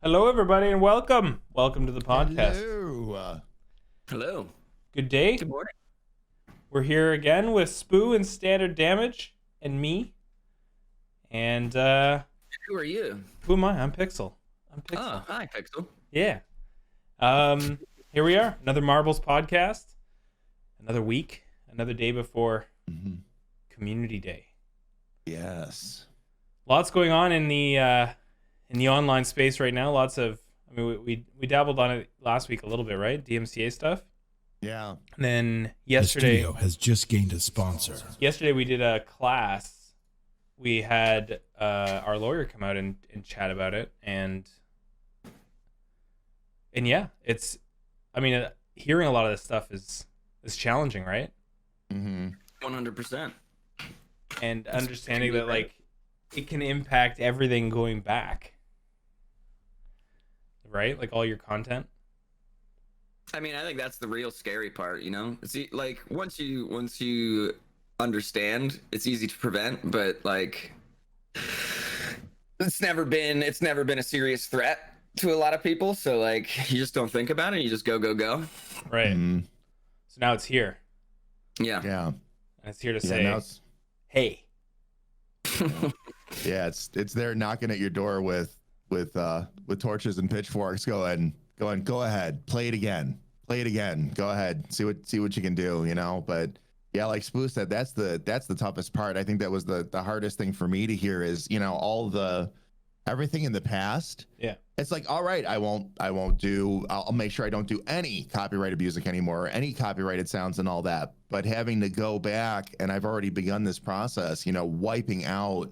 Hello, everybody, and welcome. Welcome to the podcast. Hello. Hello. Good day. Good morning. We're here again with Spooo and StandardDamage and me. And Who are you? who am I? I'm Pixel. Oh, hi, Pixel. Yeah. Here we are. Another Marbles podcast. Another week. Another day before Community Day. Yes. Lots going on in the online space right now. Lots of. I mean, we dabbled on it last week a little bit, right? DMCA stuff. Yeah. And then The yesterday. studio has just gained a sponsor. Yesterday we did a class. We had our lawyer come out and chat about it, and yeah, it's. I mean, hearing a lot of this stuff is challenging, right? 100%. And understanding that like it can impact everything going back, right? Like all your content. I mean, I think that's the real scary part, you know? See, like once you understand, it's easy to prevent, but like it's never been a serious threat to a lot of people, so like you just don't think about it, you just go. Right. So now it's here. Yeah. Yeah. And it's here to Yeah. say, Now it's, hey. yeah. It's there knocking at your door with torches and pitchforks. Go ahead. Play it again. Go ahead. See what you can do. You know. But yeah, like Spooo said, that's the toughest part. I think that was the hardest thing for me to hear is, you know, all the everything in the past. Yeah. It's like, all right, I'll make sure I don't do any copyrighted music anymore, or any copyrighted sounds and all that. But having to go back, and I've already begun this process, you know, wiping out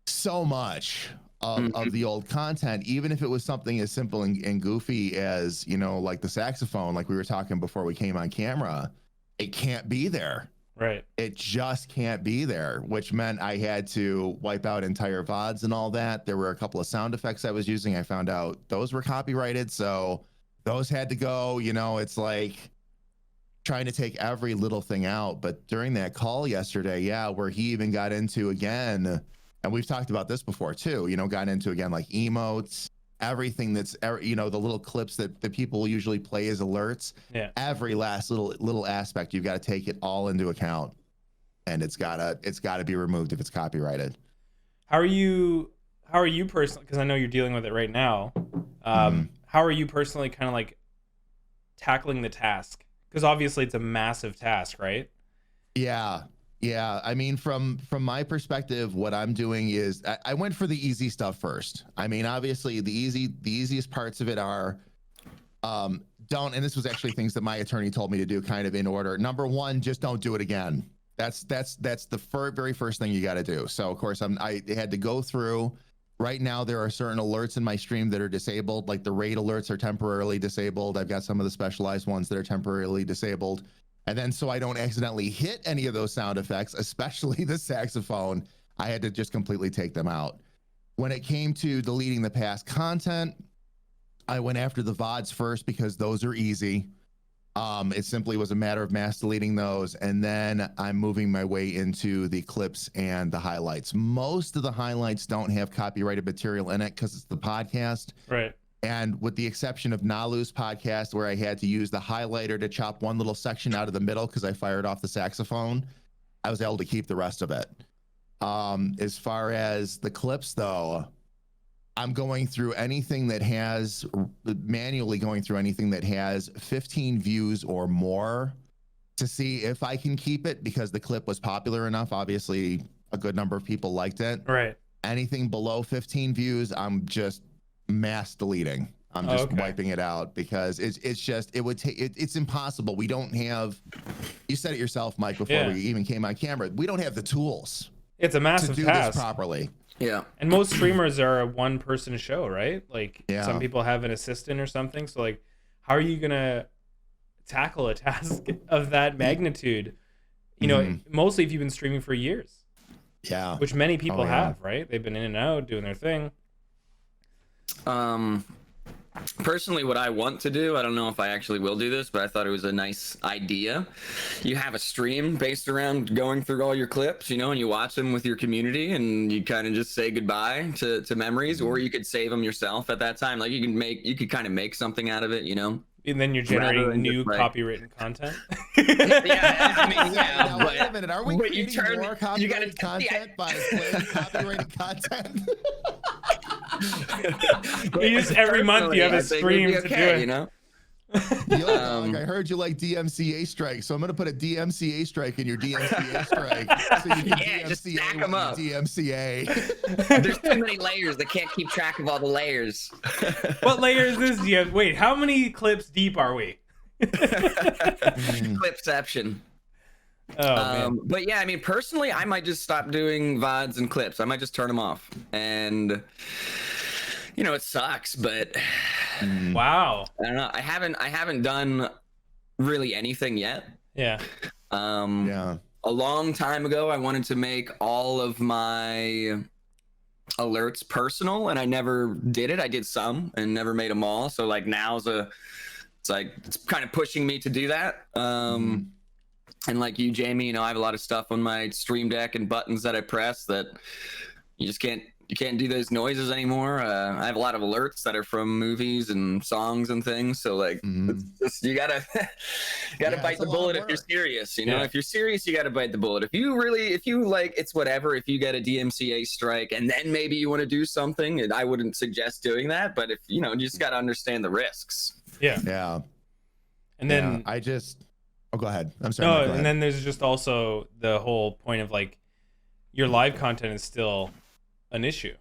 so much of the old content, even if it was something as simple and goofy as, you know, like the saxophone, like we were talking before we came on camera, it can't be there. Right. It just can't be there, which meant I had to wipe out entire VODs and all that. There were a couple of sound effects I was using. I found out those were copyrighted, so those had to go. You know, it's like trying to take every little thing out. But during that call yesterday, yeah, where he even got into again, and we've talked about this before too, you know, got into again like emotes, everything that's, you know, the little clips that the people usually play as alerts. Yeah. Every last little aspect, you've got to take it all into account, and it's gotta be removed if it's copyrighted. How are you personally? Because I know you're dealing with it right now. How are you personally kind of like tackling the task? Because obviously it's a massive task, right? Yeah. I mean, from my perspective, what I'm doing is I went for the easy stuff first. I mean, obviously the easiest parts of it are don't, and this was actually things that my attorney told me to do kind of in order. Number one, just don't do it again. That's the very first thing you got to do. So of course I had to go through. Right now there are certain alerts in my stream that are disabled, like the raid alerts are temporarily disabled. I've got some of the specialized ones that are temporarily disabled. And then so I don't accidentally hit any of those sound effects, especially the saxophone, I had to just completely take them out. When it came to deleting the past content, I went after the VODs first because those are easy. It simply was a matter of mass deleting those. And then I'm moving my way into the clips and the highlights. Most of the highlights don't have copyrighted material in it because it's the podcast. Right. And with the exception of Nalu's podcast, where I had to use the highlighter to chop one little section out of the middle because I fired off the saxophone, I was able to keep the rest of it. As far as the clips, though, I'm going through anything that has, manually going through anything that has 15 views or more to see if I can keep it, because the clip was popular enough. Obviously, a good number of people liked it. Right. Anything below 15 views, I'm just mass deleting. I'm just wiping it out, because it's impossible. We don't have, you said it yourself, Mike, before we even came on camera. We don't have the tools It's a massive to do task. this properly. Yeah. And most streamers are a one-person show, right? Like Yeah. some people have an assistant or something. So like, how are you gonna tackle a task of that magnitude? You know, mostly if you've been streaming for years. Yeah. Which many people yeah. have, right? They've been in and out doing their thing. Personally, what I want to do, I don't know if I actually will do this, but I thought it was a nice idea. You have a stream based around going through all your clips, you know, and you watch them with your community, and you kind of just say goodbye to memories, or you could save them yourself at that time. Like you could kind of make something out of it, you know. And then you're generating new copywritten content. Yeah, I mean, yeah. Now, wait a minute, are we creating more copyrighted content by playing copyrighted content? You just every month you have a stream to do it. You know. Yo, dog, I heard you like DMCA strike, so I'm gonna put a DMCA strike in your DMCA strike, so you can just stack DMCA them up. DMCA. There's too many layers. They can't keep track of all the layers. What layers is do you have? Wait, how many clips deep are we? Clipception. Oh man. But yeah, I mean, personally, I might just stop doing VODs and clips. I might just turn them off. And you know, it sucks, but Wow. I don't know. I haven't done really anything yet. Yeah. Yeah. A long time ago, I wanted to make all of my alerts personal, and I never did it. I did some and never made them all. So like now it's kind of pushing me to do that. And like you, Jamie, you know, I have a lot of stuff on my Stream Deck and buttons that I press that you just can't do those noises anymore. I have a lot of alerts that are from movies and songs and things. So like, it's just, you gotta bite the bullet if you're serious. You know, if you're serious, you gotta bite the bullet. If you like, it's whatever. If you get a DMCA strike and then maybe you want to do something, and I wouldn't suggest doing that. But if you know, you just gotta understand the risks. Yeah. Yeah. And then oh, go ahead. I'm sorry. no, Mike, go ahead. and then there's just also the whole point of like your live content is still an issue.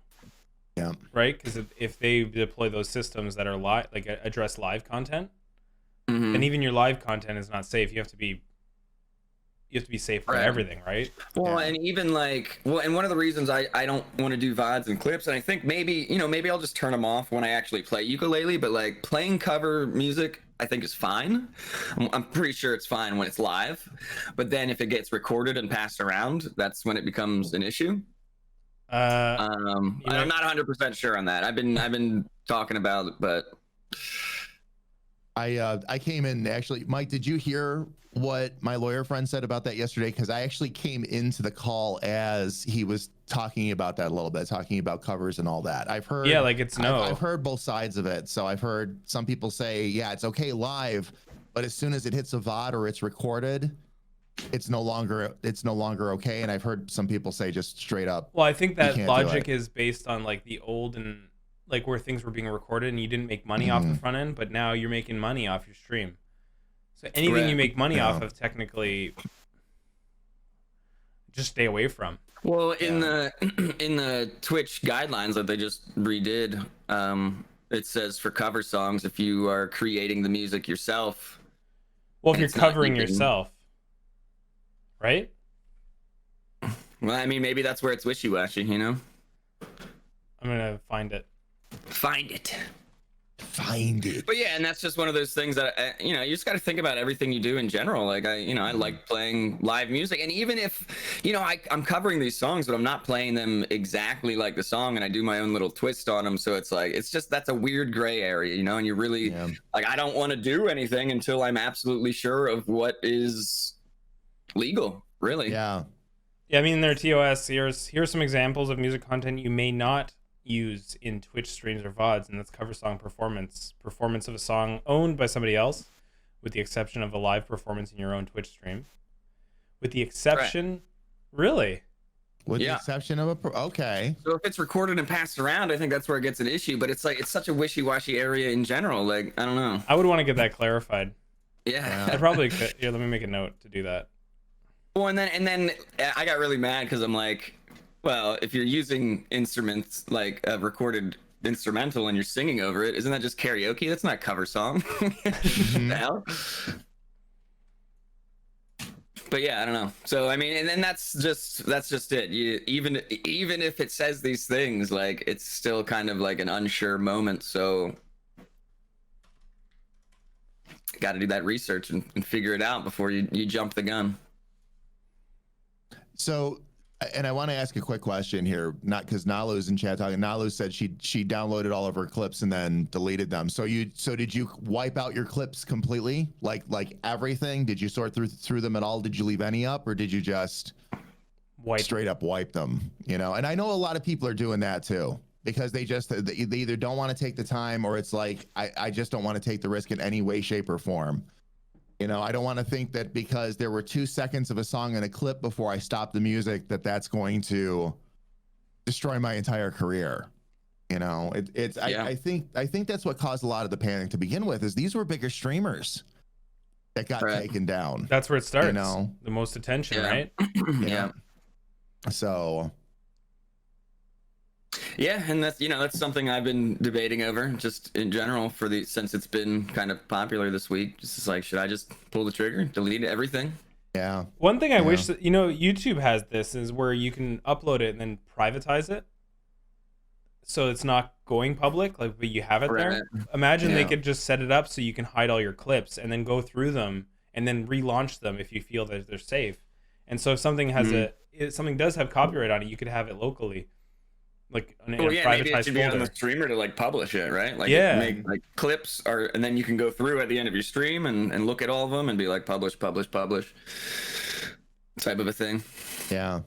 Yeah. Right? Because if they deploy those systems that are live, like address live content, then even your live content is not safe. You have to be safe for everything, right? Well, and even like, and one of the reasons I don't want to do VODs and clips, and I think maybe I'll just turn them off when I actually play ukulele, but like playing cover music, I think is fine. I'm pretty sure it's fine when it's live, but then if it gets recorded and passed around, that's when it becomes an issue. I'm not 100% sure on that. I've been talking about it, but I came in actually. Mike, did you hear what my lawyer friend said about that yesterday? Because I actually came into the call as he was talking about that a little bit, talking about covers and all that. I've heard, yeah, like it's I've heard both sides of it. So I've heard some people say, yeah, it's okay live, but as soon as it hits a VOD or it's recorded, it's no longer okay. And I've heard some people say just straight up. Well, I think that logic is based on like the old and like where things were being recorded and you didn't make money off the front end, but now you're making money off your stream. So anything you make money off of, technically, just stay away from. Well, in the Twitch guidelines that they just redid, it says for cover songs, if you are creating the music yourself. Well, if you're covering yourself, right? Well, I mean, maybe that's where it's wishy-washy, you know? I'm gonna find it. Find it. But yeah, and that's just one of those things that you just got to think about everything you do in general. Like I like playing live music, and even if I'm covering these songs, but I'm not playing them exactly like the song, and I do my own little twist on them. So it's like that's a weird gray area, and you really like I don't want to do anything until I'm absolutely sure of what is legal. Really. Yeah. Yeah, I mean, their TOS. Here's some examples of music content you may not use in Twitch streams or VODs, and that's cover song performance of a song owned by somebody else, with the exception of a live performance in your own Twitch stream. With the exception, really? With the exception of okay. So if it's recorded and passed around, I think that's where it gets an issue. But it's like it's such a wishy-washy area in general. Like I don't know. I would want to get that clarified. Yeah. I probably could. Here, let me make a note to do that. Well, and then I got really mad because I'm like, well, if you're using instruments like a recorded instrumental and you're singing over it, isn't that just karaoke? That's not a cover song. Now. But yeah, I don't know. So I mean, and then that's just it. Even if it says these things, like it's still kind of like an unsure moment. So got to do that research and figure it out before you jump the gun. So And I want to ask a quick question here, not because Nalu's in chat talking. Nalu said she downloaded all of her clips and then deleted them. So did you wipe out your clips completely? Like everything? Did you sort through them at all? Did you leave any up, or did you just straight up wipe them? You know, and I know a lot of people are doing that too, because they either don't want to take the time, or it's like, I just don't want to take the risk in any way, shape, or form. You know, I don't want to think that because there were 2 seconds of a song in a clip before I stopped the music, that's going to destroy my entire career. You know, I think that's what caused a lot of the panic to begin with, is these were bigger streamers that got taken down. That's where it starts. You know, the most attention, right? Yeah. So. Yeah, and that's something I've been debating over, just in general, since it's been kind of popular this week. Just like, should I just pull the trigger, delete everything? Yeah. One thing I wish that, YouTube has this, is where you can upload it and then privatize it, so it's not going public, but you have it there. Imagine they could just set it up so you can hide all your clips and then go through them and then relaunch them if you feel that they're safe. And so if something has something does have copyright on it, you could have it locally. Like maybe it should be on the streamer to publish it, right? Make clips, and then you can go through at the end of your stream and look at all of them and be like, publish type of a thing. Yeah.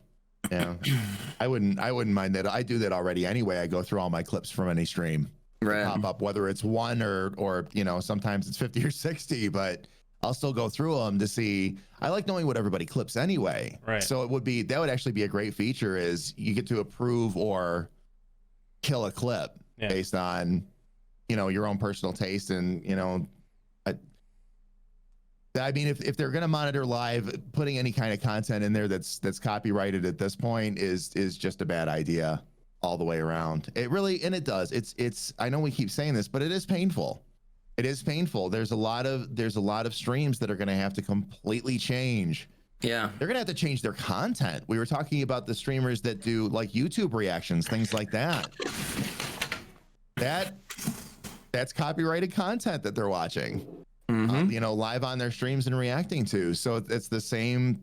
I wouldn't mind that. I do that already anyway. I go through all my clips from any stream, pop up, whether it's one or sometimes it's 50 or 60, but I'll still go through them to see. I like knowing what everybody clips anyway. Right. So that would actually be a great feature, is you get to approve or kill a clip based on, your own personal taste. And, I mean, if they're going to monitor live, putting any kind of content in there that's copyrighted at this point is just a bad idea all the way around. It really, and it does. It's, I know we keep saying this, but it is painful. It is painful. There's a lot of streams that are going to have to completely change. Yeah. They're going to have to change their content. We were talking about the streamers that do YouTube reactions, things like that. That's copyrighted content that they're watching, live on their streams and reacting to. So it's the same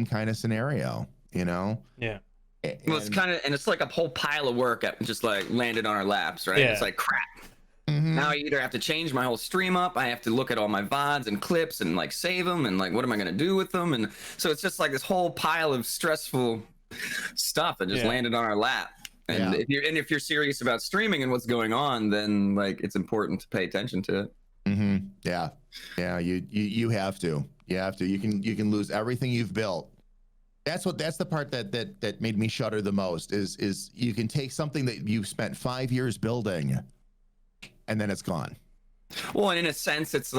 kind of scenario, Yeah. Well, it's like a whole pile of work just landed on our laps, right? Yeah. It's like crap. Now I either have to change my whole stream up, I have to look at all my VODs and clips and save them, and what am I going to do with them? And so it's just this whole pile of stressful stuff that just landed on our lap. And if you're serious about streaming and what's going on, then it's important to pay attention to it. Yeah. You have to. You can lose everything you've built. That's the part that made me shudder the most, is you can take something that you've spent 5 years building, and then it's gone. Well, and in a sense, it's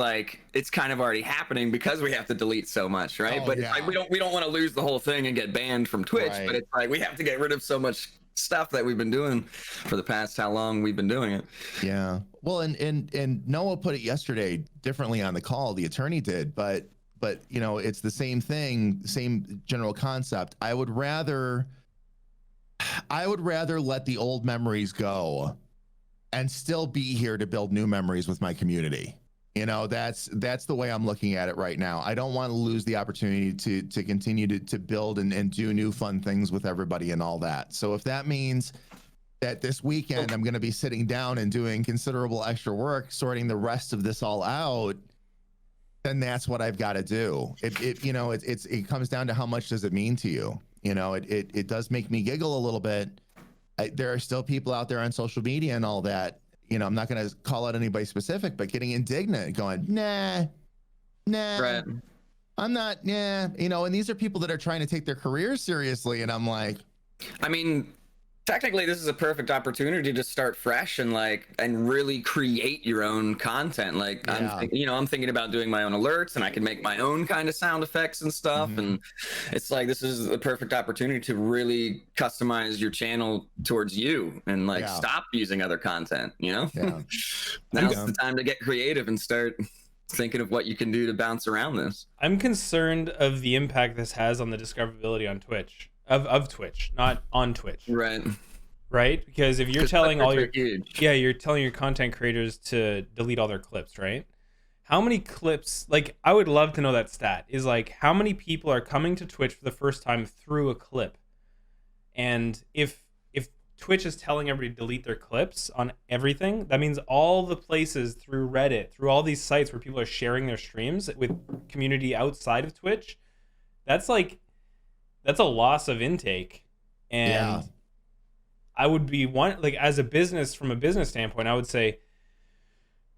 kind of already happening because we have to delete so much, right? But it's we don't want to lose the whole thing and get banned from Twitch. Right. But it's we have to get rid of so much stuff that we've been doing for the past how long we've been doing it. Yeah. Well, and Noah put it yesterday differently on the call. The attorney did, but it's the same thing, same general concept. I would rather let the old memories go and still be here to build new memories with my community. That's the way I'm looking at it right now. I don't want to lose the opportunity to continue to build and do new fun things with everybody and all that. So if that means that this weekend I'm going to be sitting down and doing considerable extra work, sorting the rest of this all out, then that's what I've got to do. It comes down to how much does it mean to you? It does make me giggle a little bit. There are still people out there on social media and all that, I'm not going to call out anybody specific, but getting indignant, going, nah, right. I'm not, and these are people that are trying to take their careers seriously. And I'm like, I mean, technically this is a perfect opportunity to start fresh and really create your own content. I'm thinking about doing my own alerts, and I can make my own kind of sound effects and stuff. And it's this is the perfect opportunity to really customize your channel towards you and stop using other content, Now's the time to get creative and start thinking of what you can do to bounce around this. I'm concerned of the impact this has on the discoverability on Twitch. Of Twitch, not on Twitch. Right. Because if you're telling you're telling your content creators to delete all their clips, right? How many clips, I would love to know that stat, is how many people are coming to Twitch for the first time through a clip? And if Twitch is telling everybody to delete their clips on everything, that means all the places through Reddit, through all these sites where people are sharing their streams with community outside of Twitch, that's a loss of intake. And Yeah. I would be as a business, from a business standpoint, I would say,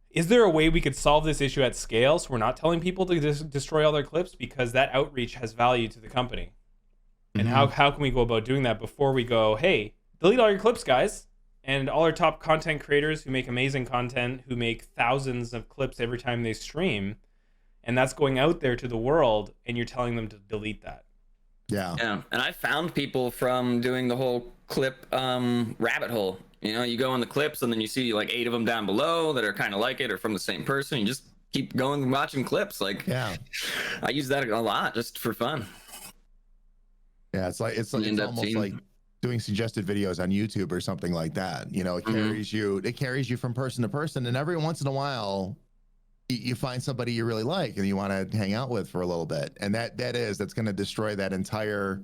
is there a way we could solve this issue at scale so we're not telling people to destroy all their clips, because that outreach has value to the company? And how can we go about doing that before we go, hey, delete all your clips, guys, and all our top content creators who make amazing content, who make thousands of clips every time they stream, and that's going out there to the world, and you're telling them to delete that. Yeah. Yeah, and I found people from doing the whole clip rabbit hole. You know, you go on the clips and then you see like 8 of them down below that are kind of like it or from the same person. You just keep going and watching clips. Like, Yeah. I use that a lot just for fun. Yeah. It's almost like doing suggested videos on YouTube or something like that. You know, it carries you from person to person, and every once in a while you find somebody you really like and you want to hang out with for a little bit, and that's going to destroy that entire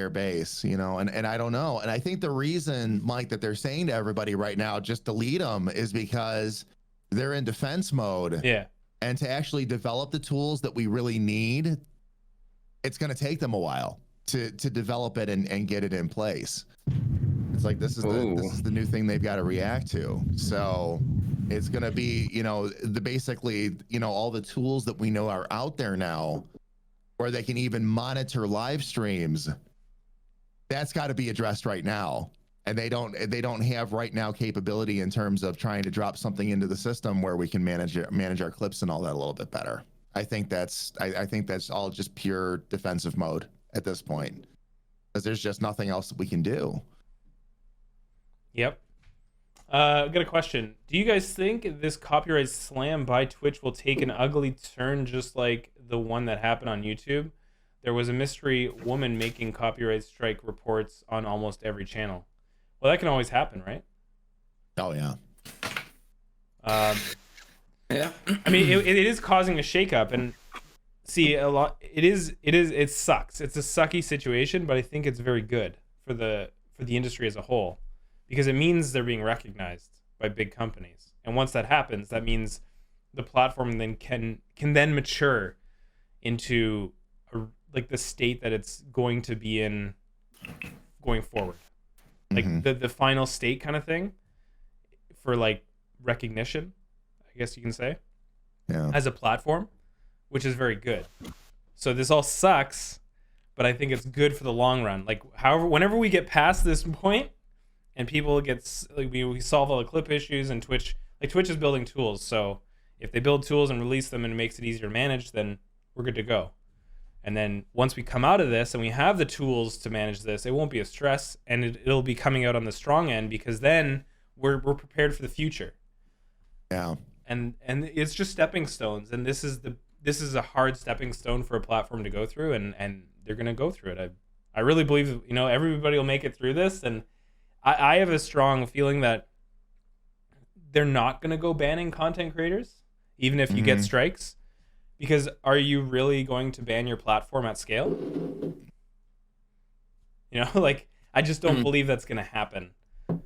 base, you know. And I don't know, and I think the reason, Mike, that they're saying to everybody right now just delete them is because they're in defense mode. Yeah. And to actually develop the tools that we really need, it's going to take them a while to develop it and get it in place. It's like this is the new thing they've got to react to. So it's going to be, you know, basically, you know, all the tools that we know are out there now, where they can even monitor live streams. That's got to be addressed right now. And they don't have right now capability in terms of trying to drop something into the system where we can manage our clips and all that a little bit better. I think that's all just pure defensive mode at this point, because there's just nothing else that we can do. Yep. I've got a question. Do you guys think this copyright slam by Twitch will take an ugly turn, just like the one that happened on YouTube? There was a mystery woman making copyright strike reports on almost every channel. Well, that can always happen, right? Oh yeah. Yeah. I mean, it is causing a shakeup, and see, it sucks. It's a sucky situation, but I think it's very good for the industry as a whole, because it means they're being recognized by big companies. And once that happens, that means the platform then can then mature into like the state that it's going to be in going forward. Like the final state kind of thing for like recognition, I guess you can say, as a platform, which is very good. So this all sucks, but I think it's good for the long run. Like, however, whenever we get past this point and people get, like, we solve all the clip issues, and Twitch is building tools. So if they build tools and release them and it makes it easier to manage, then we're good to go. And then once we come out of this and we have the tools to manage this, it won't be a stress, and it'll be coming out on the strong end, because then we're prepared for the future. Yeah. And it's just stepping stones, and this is a hard stepping stone for a platform to go through, and they're gonna go through it. I really believe, you know, everybody will make it through this, and I have a strong feeling that they're not gonna go banning content creators, even if you get strikes. Because are you really going to ban your platform at scale? You know, like, I just don't believe that's going to happen.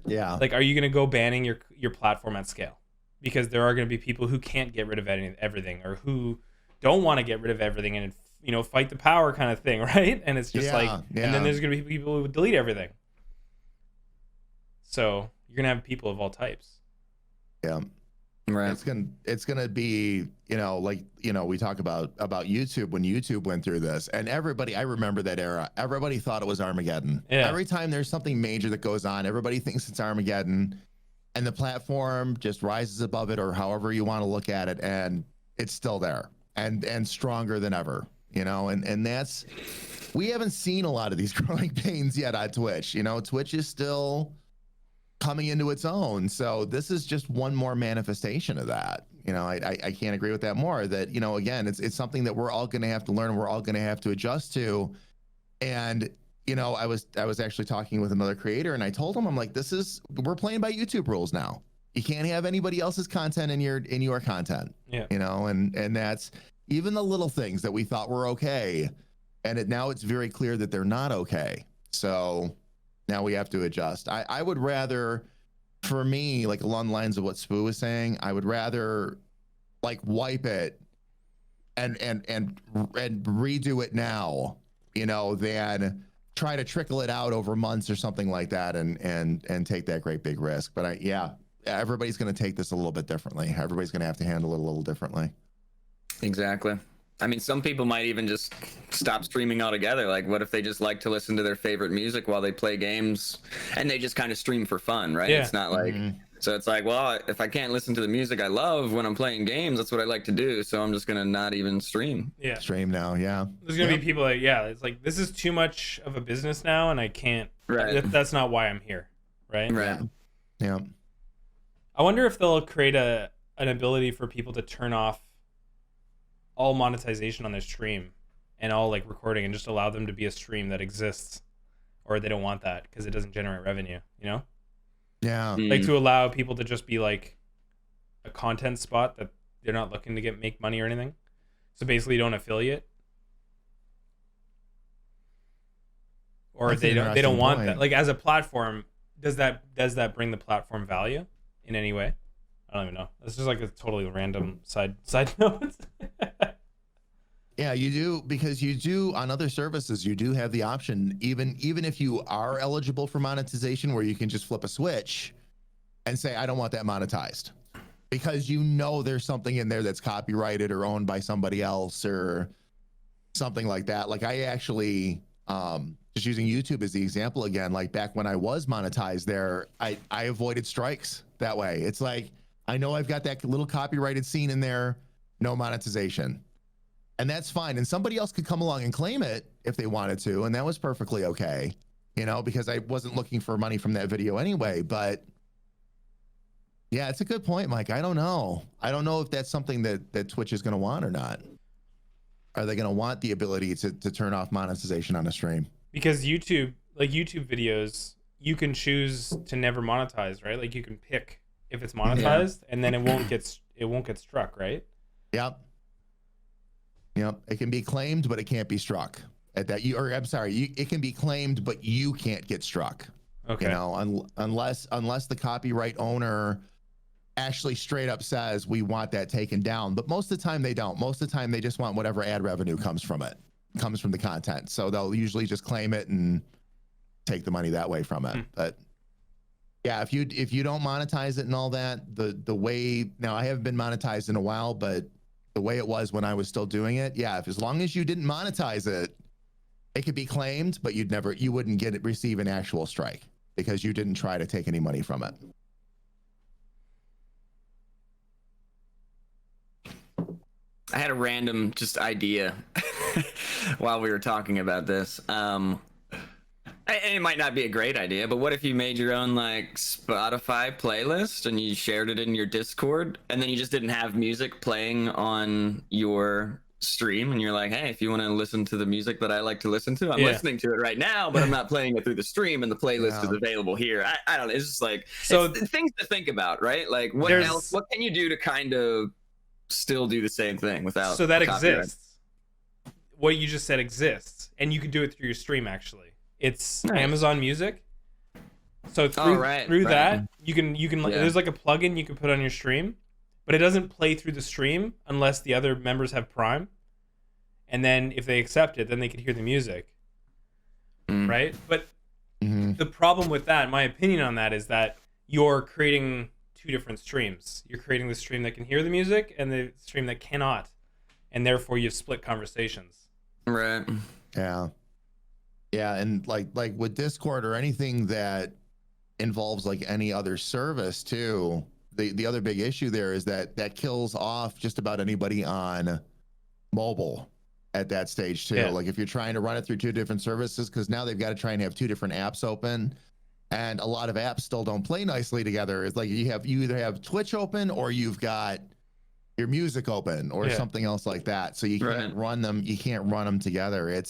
Yeah. Like, are you going to go banning your platform at scale? Because there are going to be people who can't get rid of everything, or who don't want to get rid of everything and, you know, fight the power kind of thing, right? And it's just and then there's going to be people who would delete everything. So you're going to have people of all types. Yeah. Right. It's gonna be, you know, like, you know, we talk about YouTube, when YouTube went through this, and everybody, I remember that era, everybody thought it was Armageddon. Yeah. Every time there's something major that goes on, everybody thinks it's Armageddon, and the platform just rises above it, or however you want to look at it, and it's still there and stronger than ever, you know. And that's, we haven't seen a lot of these growing pains yet on Twitch. You know, Twitch is still coming into its own. So this is just one more manifestation of that. You know, I can't agree with that more. That, you know, again, it's something that we're all going to have to learn. We're all going to have to adjust to. And, you know, I was actually talking with another creator, and I told him, I'm like, we're playing by YouTube rules now. You can't have anybody else's content in your content. Yeah. You know, and that's even the little things that we thought were okay. And now it's very clear that they're not okay. So now we have to adjust. I would rather, for me, like along the lines of what Spooo was saying, I would rather like wipe it and redo it now, than try to trickle it out over months or something like that and take that great big risk. But everybody's going to take this a little bit differently. Everybody's going to have to handle it a little differently. Exactly. I mean, some people might even just stop streaming altogether. Like, what if they just like to listen to their favorite music while they play games and they just kind of stream for fun, right? Yeah. It's not like, so it's like, well, if I can't listen to the music I love when I'm playing games, that's what I like to do. So I'm just going to not even stream. Yeah. Stream now. Yeah. There's going to be people that, it's like, this is too much of a business now and I can't, that's not why I'm here. Right. Right. Yeah. I wonder if they'll create an ability for people to turn off all monetization on their stream and all like recording and just allow them to be a stream that exists, or they don't want that because it doesn't generate revenue, Yeah. like to allow people to just be like a content spot that they're not looking to make money or anything. So basically you don't affiliate, or That's they an don't interesting want point. that. Like as a platform, does that bring the platform value in any way? I don't even know. It's just like a totally random side note. Yeah, you do, because you do on other services, you do have the option, even if you are eligible for monetization, where you can just flip a switch and say, I don't want that monetized, because there's something in there that's copyrighted or owned by somebody else or something like that. Like I actually, just using YouTube as the example again, like back when I was monetized there, I avoided strikes that way. It's like, I know I've got that little copyrighted scene in there, no monetization. And that's fine. And somebody else could come along and claim it if they wanted to. And that was perfectly okay, because I wasn't looking for money from that video anyway. But yeah, it's a good point, Mike. I don't know. I don't know if that's something that Twitch is going to want or not. Are they going to want the ability to turn off monetization on a stream? Because YouTube videos, you can choose to never monetize, right? Like you can pick if it's monetized and then it won't get struck, right? Yep. It can be claimed, but it can't be struck at that. It can be claimed, but you can't get struck. Okay. Unless the copyright owner actually straight up says we want that taken down. But most of the time they don't. Most of the time they just want whatever ad revenue comes from the content. So they'll usually just claim it and take the money that way from it. But yeah, if you don't monetize it and all that, the way now, I haven't been monetized in a while, but the way it was when I was still doing it, as long as you didn't monetize it, it could be claimed, but you wouldn't receive an actual strike because you didn't try to take any money from it. I had a random just idea while we were talking about this. And it might not be a great idea, but what if you made your own like Spotify playlist and you shared it in your Discord, and then you just didn't have music playing on your stream, and you're like, hey, if you want to listen to the music that I like to listen to, I'm listening to it right now, but I'm not playing it through the stream, and the playlist is available here. I don't know. It's just like, it's things to think about, right? Like what can you do to kind of still do the same thing without so that copyright? exists. What you just said exists, and you can do it through your stream. Actually, it's Amazon Music. So through that, you can there's like a plugin you can put on your stream, but it doesn't play through the stream unless the other members have Prime, and then if they accept it, then they can hear the music, right? But the problem with that, my opinion on that, is that you're creating two different streams. You're creating the stream that can hear the music and the stream that cannot, and therefore you split conversations. Right. Yeah, and like with Discord or anything that involves like any other service too, the other big issue there is that kills off just about anybody on mobile at that stage too. Yeah. Like if you're trying to run it through two different services, because now they've got to try and have two different apps open, and a lot of apps still don't play nicely together. It's like you either have Twitch open or you've got your music open or something else like that. So you can't run them. You can't run them together.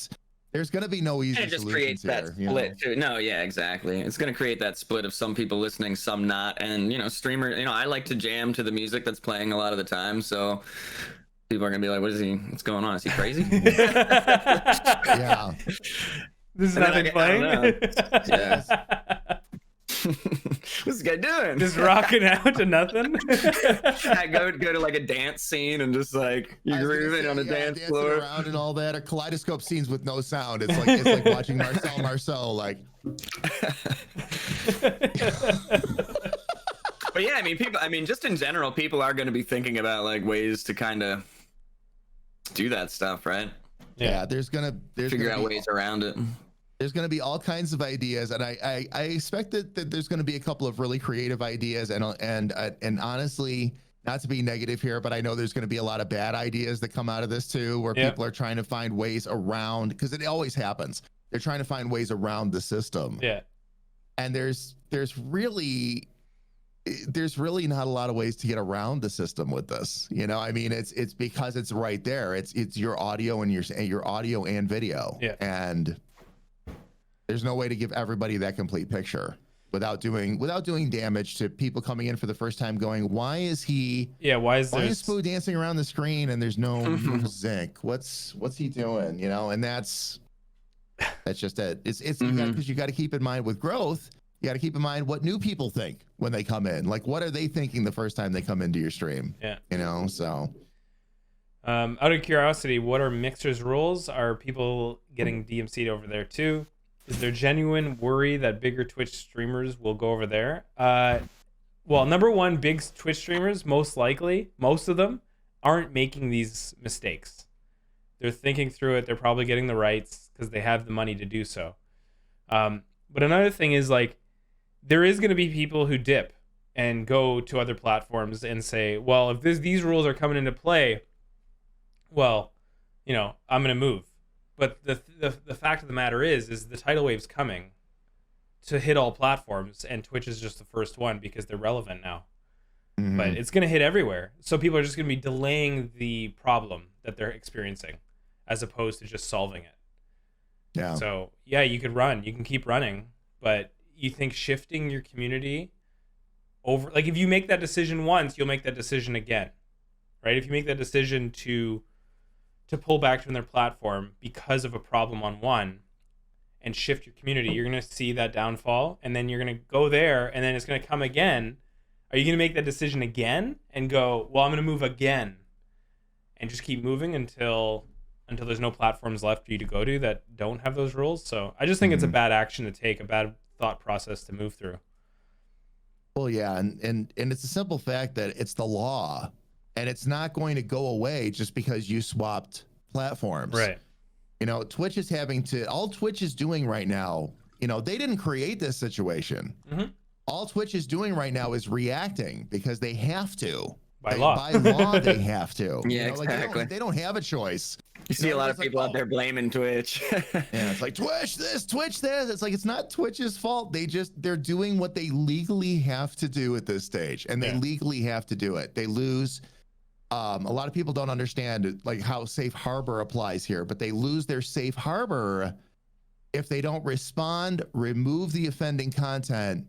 There's going to be no easy it just solutions creates that here, split too. No, yeah, exactly. It's going to create that split of some people listening, some not. And streamer, I like to jam to the music that's playing a lot of the time. So people are going to be like, what's going on? Is he crazy? Yeah. This is And then nothing I playing. don't know. Yeah. What's this guy doing? Just rocking out to nothing. I go to like a dance scene and just like I you're was gonna grooving say, on a yeah, dance dancing floor. around and all that. A kaleidoscope scenes with no sound. It's like watching Marcel. Like, But yeah, I mean, people. I mean, just in general, people are going to be thinking about like ways to kind of do that stuff, right? yeah, there's gonna Figure out be, ways around it. there's gonna be all kinds of ideas, and I expect that there's gonna be a couple of really creative ideas, and honestly, not to be negative here, but I know there's gonna be a lot of bad ideas that come out of this too, where Yep. people are trying to find ways around, because it always happens. They're trying to find ways around the system. Yeah. And there's really not a lot of ways to get around the system with this. You know, I mean, it's because it's right there. It's your audio and your audio and video. Yeah. And there's no way to give everybody that complete picture without doing damage to people coming in for the first time going, why is Why is Spooo dancing around the screen and there's no music? What's he doing? You know, and that's just it. It's because you got to keep in mind with growth, you got to keep in mind what new people think when they come in. Like, what are they thinking the first time they come into your stream? Yeah. You know, so. Out of curiosity, what are Mixer's rules? Are people getting DMC'd over there too? Is there genuine worry that bigger Twitch streamers will go over there? Well, number one, big Twitch streamers, most likely, most of them aren't making these mistakes. They're thinking through it. They're probably getting the rights because they have the money to do so. But another thing is, like, there is going to be people who dip and go to other platforms and say, well, if these rules are coming into play, well, you know, I'm going to move. But the fact of the matter is the tidal wave's coming to hit all platforms, and Twitch is just the first one because they're relevant now. Mm-hmm. But it's going to hit everywhere. So people are just going to be delaying the problem that they're experiencing as opposed to just solving it. Yeah. So, yeah, you can keep running, but you think shifting your community over, like, if you make that decision once, you'll make that decision again, right? If you make that decision to pull back from their platform because of a problem on one and shift your community, you're going to see that downfall, and then you're going to go there, and then it's going to come again. Are you going to make that decision again and go, well, I'm going to move again and just keep moving until there's no platforms left for you to go to that don't have those rules? So I just think it's a bad action to take, a bad thought process to move through. Well, yeah, and it's a simple fact that it's the law, and it's not going to go away just because you swapped platforms. Right. You know, Twitch is all Twitch is doing right now, you know, they didn't create this situation. Mm-hmm. All Twitch is doing right now is reacting because they have to. By law. By law, they have to. Yeah, you know, exactly. They don't have a choice. You see a lot of it's like, people out there blaming Twitch. Yeah, it's like Twitch this, Twitch this. It's like, it's not Twitch's fault. They're doing what they legally have to do at this stage, and they legally have to do it. They lose. A lot of people don't understand like how safe harbor applies here, but they lose their safe harbor if they don't respond, remove the offending content,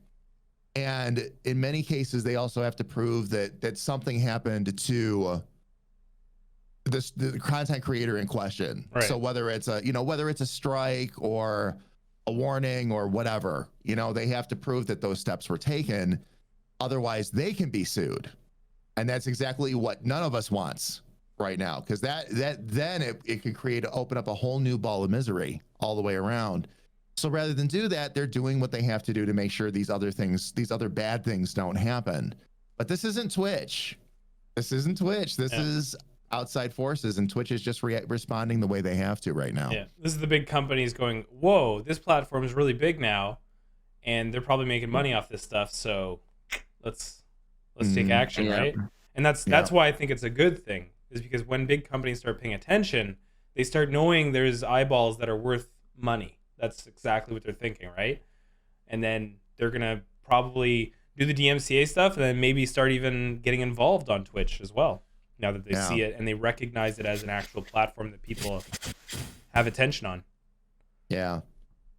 and in many cases they also have to prove that something happened to the content creator in question. Right. So whether it's a strike or a warning or whatever, you know, they have to prove that those steps were taken. Otherwise, they can be sued. And that's exactly what none of us wants right now, because it could open up a whole new ball of misery all the way around. So rather than do that, they're doing what they have to do to make sure these other bad things don't happen. But this isn't Twitch. This is outside forces, and Twitch is just responding the way they have to right now. Yeah, this is the big companies going, whoa, this platform is really big now, and they're probably making money off this stuff, so let's take action, right? And that's why I think it's a good thing, is because when big companies start paying attention, they start knowing there's eyeballs that are worth money. That's exactly what they're thinking, right? And then they're gonna probably do the DMCA stuff, and then maybe start even getting involved on Twitch as well, now that they see it and they recognize it as an actual platform that people have attention on. Yeah.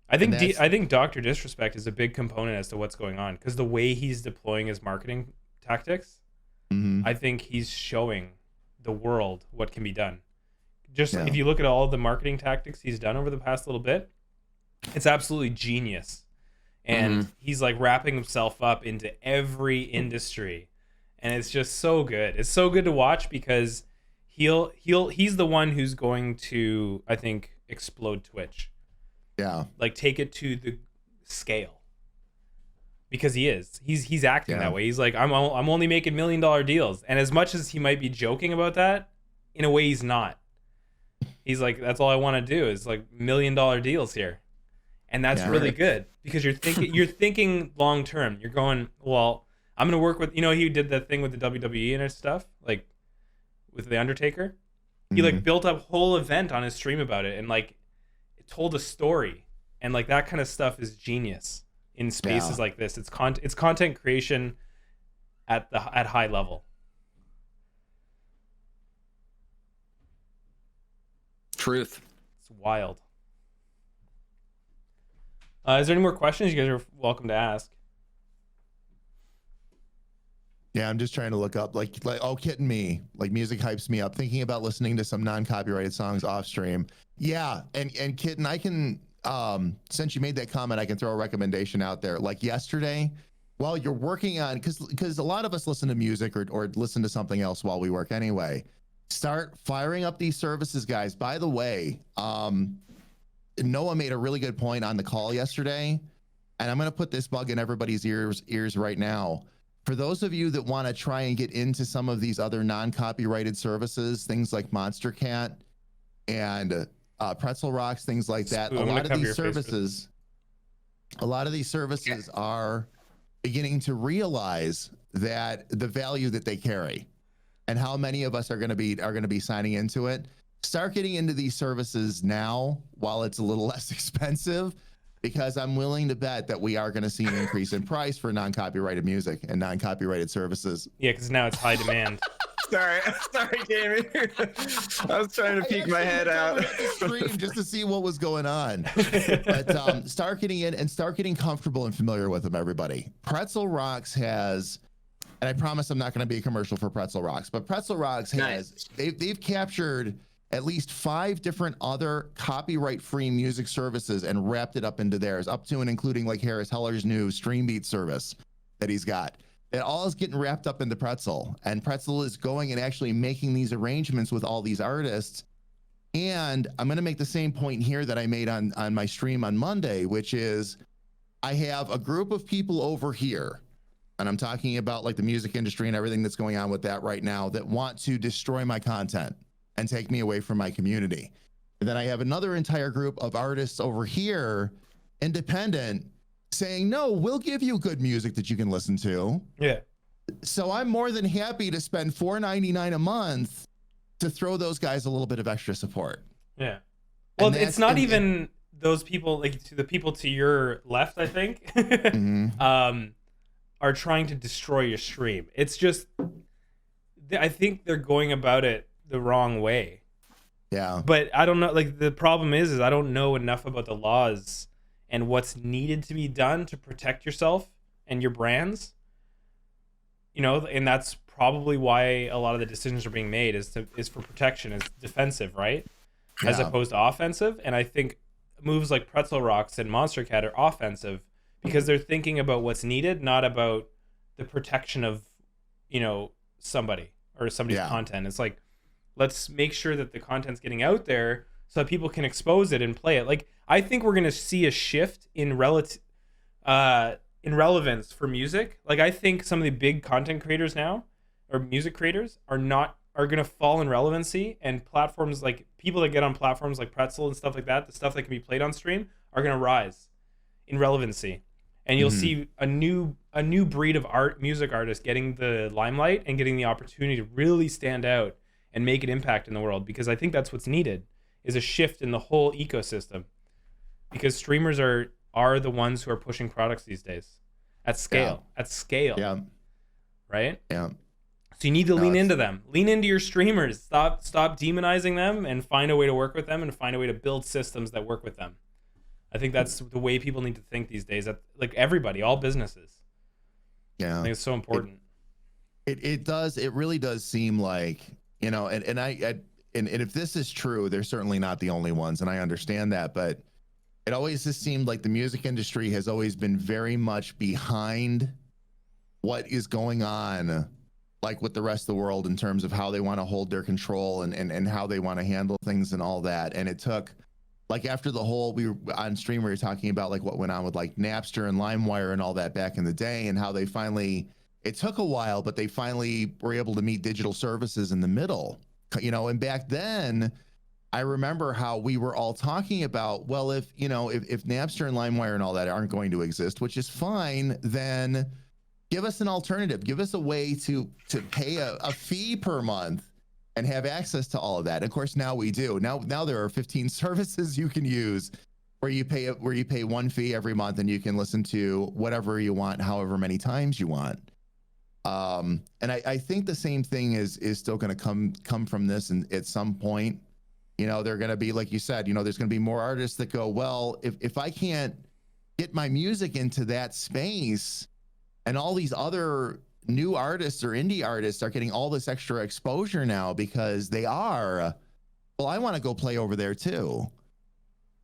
I think Dr. Disrespect is a big component as to what's going on, because the way he's deploying his marketing tactics, I think he's showing the world what can be done. If you look at all the marketing tactics he's done over the past little bit, It's absolutely genius. And he's like wrapping himself up into every industry, and it's just so good. It's so good to watch because he's the one who's going to, I think, explode Twitch. Yeah. Like take it to the scale. Because he's acting that way. He's like, I'm only making $1 million deals. And as much as he might be joking about that, in a way he's not. He's like, that's all I want to do is like $1 million deals here. And that's really good because you're thinking long term. You're going, well, I'm going to work with, he did the thing with the WWE and his stuff, like with the Undertaker. He like built up a whole event on his stream about it and like it told a story, and like that kind of stuff is genius in spaces like this. It's content creation at high level. Truth. It's wild. Is there any more questions? You guys are welcome to ask. Yeah, I'm just trying to look up like oh, kidding me. Like music hypes me up. Thinking about listening to some non-copyrighted songs off stream. Yeah, and Kitten, I can since you made that comment, I can throw a recommendation out there. Like yesterday, while you're working on, because a lot of us listen to music or listen to something else while we work anyway. Start firing up these services, guys. By the way, Noah made a really good point on the call yesterday, and I'm going to put this bug in everybody's ears right now. For those of you that want to try and get into some of these other non-copyrighted services, things like Monster Cat and Pretzel Rocks, things like that, Spooo, a lot of these services are beginning to realize that the value that they carry and how many of us are going to be signing into it. Start getting into these services now while it's a little less expensive, because I'm willing to bet that we are going to see an increase in price for non-copyrighted music and non-copyrighted services. Yeah, because now it's high demand. Sorry, Jamie. I was trying to peek my head out Stream just to see what was going on. But start getting in and start getting comfortable and familiar with them, everybody. Pretzel Rocks has, and I promise I'm not going to be a commercial for Pretzel Rocks, but Pretzel Rocks has, they've captured at least 5 different other copyright-free music services and wrapped it up into theirs, up to and including like Harris Heller's new Streambeat service that he's got. It all is getting wrapped up into Pretzel, and Pretzel is going and actually making these arrangements with all these artists. And I'm going to make the same point here that I made on my stream on Monday, which is I have a group of people over here, and I'm talking about like the music industry and everything that's going on with that right now, that want to destroy my content and take me away from my community. And then I have another entire group of artists over here, independent, saying, no, we'll give you good music that you can listen to. Yeah. So I'm more than happy to spend $4.99 a month to throw those guys a little bit of extra support. Yeah. Well, it's not even those people, like to the people to your left, I think, are trying to destroy your stream. It's just, I think they're going about it the wrong way. Yeah. But I don't know, like the problem is I don't know enough about the laws and what's needed to be done to protect yourself and your brands. And that's probably why a lot of the decisions are being made is for protection, is defensive, right? Yeah. As opposed to offensive. And I think moves like Pretzel Rocks and Monster Cat are offensive because they're thinking about what's needed, not about the protection of, somebody or somebody's content. It's like, let's make sure that the content's getting out there so that people can expose it and play it. Like, I think we're going to see a shift in relevance for music. Like, I think some of the big content creators now, or music creators, are going to fall in relevancy, and platforms like people that get on platforms like Pretzel and stuff like that, the stuff that can be played on stream, are going to rise in relevancy. And you'll see a new breed of music artists getting the limelight and getting the opportunity to really stand out and make an impact in the world, because I think that's what's needed, is a shift in the whole ecosystem, because streamers are the ones who are pushing products these days at scale. Yeah. Right. Yeah. So you need to lean into them, lean into your streamers, stop demonizing them, and find a way to work with them and find a way to build systems that work with them. I think that's the way people need to think these days, that like everybody, all businesses. Yeah. I think it's so important. It does. It really does seem like, and if this is true, they're certainly not the only ones, and I understand that, but it always just seemed like the music industry has always been very much behind what is going on, like with the rest of the world, in terms of how they want to hold their control and how they want to handle things and all that. And it took, like, after the whole, we were on stream, we were talking about like what went on with like Napster and LimeWire and all that back in the day, and how they finally, it took a while, but they finally were able to meet digital services in the middle, you know. And back then, I remember how we were all talking about, well, if, you know, if Napster and LimeWire and all that aren't going to exist, which is fine, then give us an alternative. Give us a way to pay a fee per month and have access to all of that. Of course, now we do. Now there are 15 services you can use where you pay one fee every month and you can listen to whatever you want, however many times you want. And I think the same thing is still going to come from this, and at some point, you know, they're going to be, like you said, you know, there's going to be more artists that go, well, if I can't get my music into that space, and all these other new artists or indie artists are getting all this extra exposure now because they are, well, I want to go play over there too.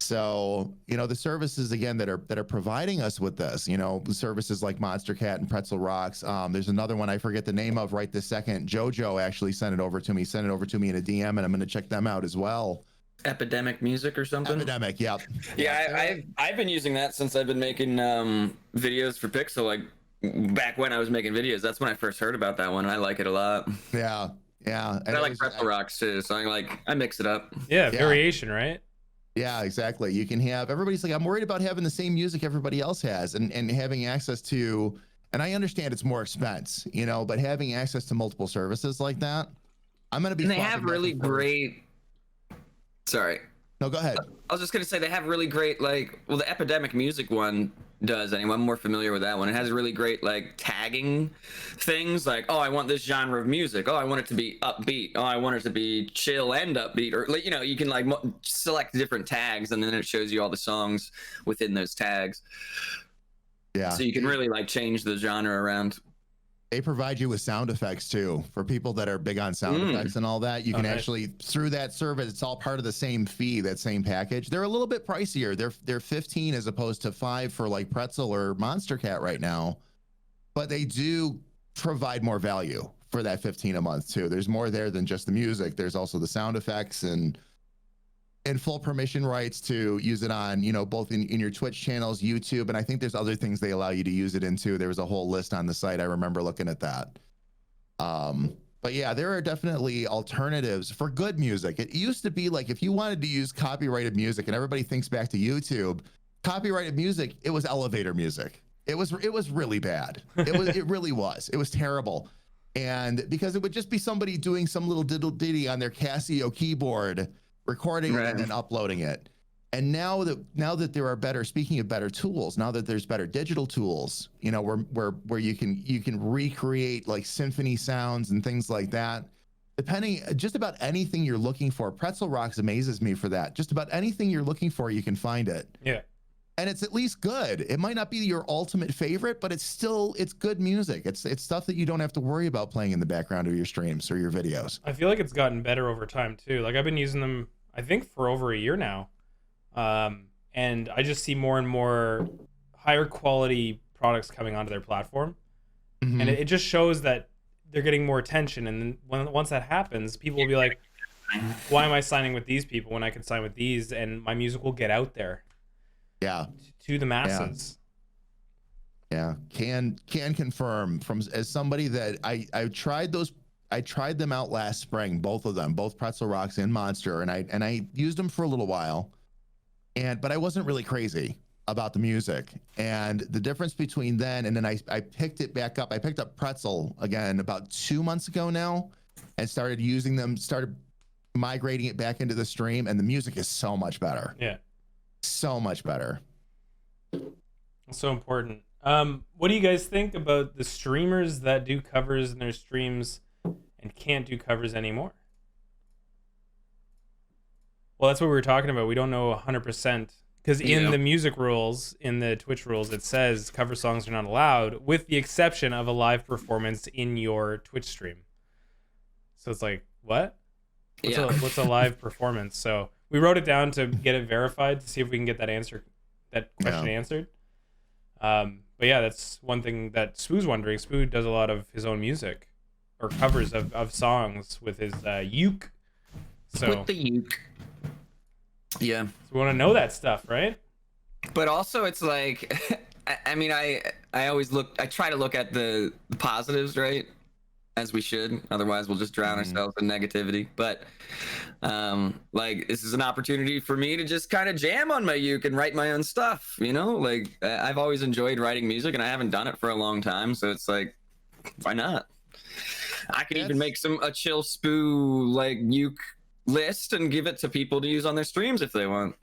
So, you know, the services again that are providing us with this, you know, services like Monster Cat and Pretzel Rocks. There's another one I forget the name of right this second. Jojo actually sent it over to me in a DM, and I'm going to check them out as well. Epidemic Music or something. Epidemic, yep. Yeah, I've been using that since I've been making videos for Pixel. Like back when I was making videos, that's when I first heard about that one. I like it a lot. Yeah. And I like Pretzel Rocks too, so I mix it up. Yeah, variation, right? Yeah, exactly. You can have, everybody's like, I'm worried about having the same music everybody else has, and having access to, and I understand it's more expense, you know, but having access to multiple services like that, I'm going to be. And they have really great. Sorry. No, go ahead. I was just going to say they have really great, like, well, the Epidemic Music one does anyway. I'm more familiar with that one. It has really great, like, tagging things, like, oh, I want this genre of music. Oh, I want it to be upbeat. Oh, I want it to be chill and upbeat. Or, like, you know, you can, like, select different tags, and then it shows you all the songs within those tags. Yeah. So you can really, like, change the genre around. They provide you with sound effects too, for people that are big on sound effects and all that. You can actually, through that service, it's all part of the same fee, that same package. They're a little bit pricier. They're 15 as opposed to 5 for like Pretzel or Monster Cat right now, but they do provide more value for that 15 a month too. There's more there than just the music. There's also the sound effects and full permission rights to use it on, you know, both in your Twitch channels, YouTube, and I think there's other things they allow you to use it into. There was a whole list on the site. I remember looking at that. But yeah, there are definitely alternatives for good music. It used to be like, if you wanted to use copyrighted music, and everybody thinks back to YouTube, copyrighted music, it was elevator music. It was really bad. It really was. It was terrible. And because it would just be somebody doing some little diddle ditty on their Casio keyboard, recording it and then uploading it. And now that there are better, speaking of better tools, now that there's better digital tools, you know, where you can recreate like symphony sounds and things like that, depending, just about anything you're looking for. Pretzel Rocks amazes me for that. Just about anything you're looking for, you can find it. Yeah. And it's at least good. It might not be your ultimate favorite, but it's good music. It's stuff that you don't have to worry about playing in the background of your streams or your videos. I feel like it's gotten better over time too. Like I've been using them, I think, for over a year now. And I just see more and more higher quality products coming onto their platform. Mm-hmm. And it just shows that they're getting more attention. And then once that happens, people will be like, why am I signing with these people when I can sign with these? And my music will get out there. Yeah. To the masses. Yeah. Can confirm from, as somebody that I tried them out last spring, both of them, both Pretzel Rocks and Monster, and I used them for a little while, but I wasn't really crazy about the music. And the difference between then and then I picked it back up. I picked up Pretzel again about 2 months ago now and started using them, started migrating it back into the stream, and the music is so much better. Yeah. So much better. So important. What do you guys think about the streamers that do covers in their streams and can't do covers anymore? Well, that's what we were talking about. We don't know 100% because in the music rules, in the Twitch rules, it says cover songs are not allowed with the exception of a live performance in your Twitch stream. So it's like, what? What's a live performance? So We wrote it down to get it verified to see if we can get that question answered. But yeah, that's one thing that Spoo's wondering. Spoo does a lot of his own music or covers of songs with his uke. So with the uke. Yeah. So we want to know that stuff, right? But also, it's like, I mean, I try to look at the positives, right? As we should. Otherwise, we'll just drown ourselves in negativity. But, like, this is an opportunity for me to just kind of jam on my uke and write my own stuff, you know? Like, I've always enjoyed writing music, and I haven't done it for a long time. So it's like, why not? I could even make a chill Spoo, like, uke list and give it to people to use on their streams if they want.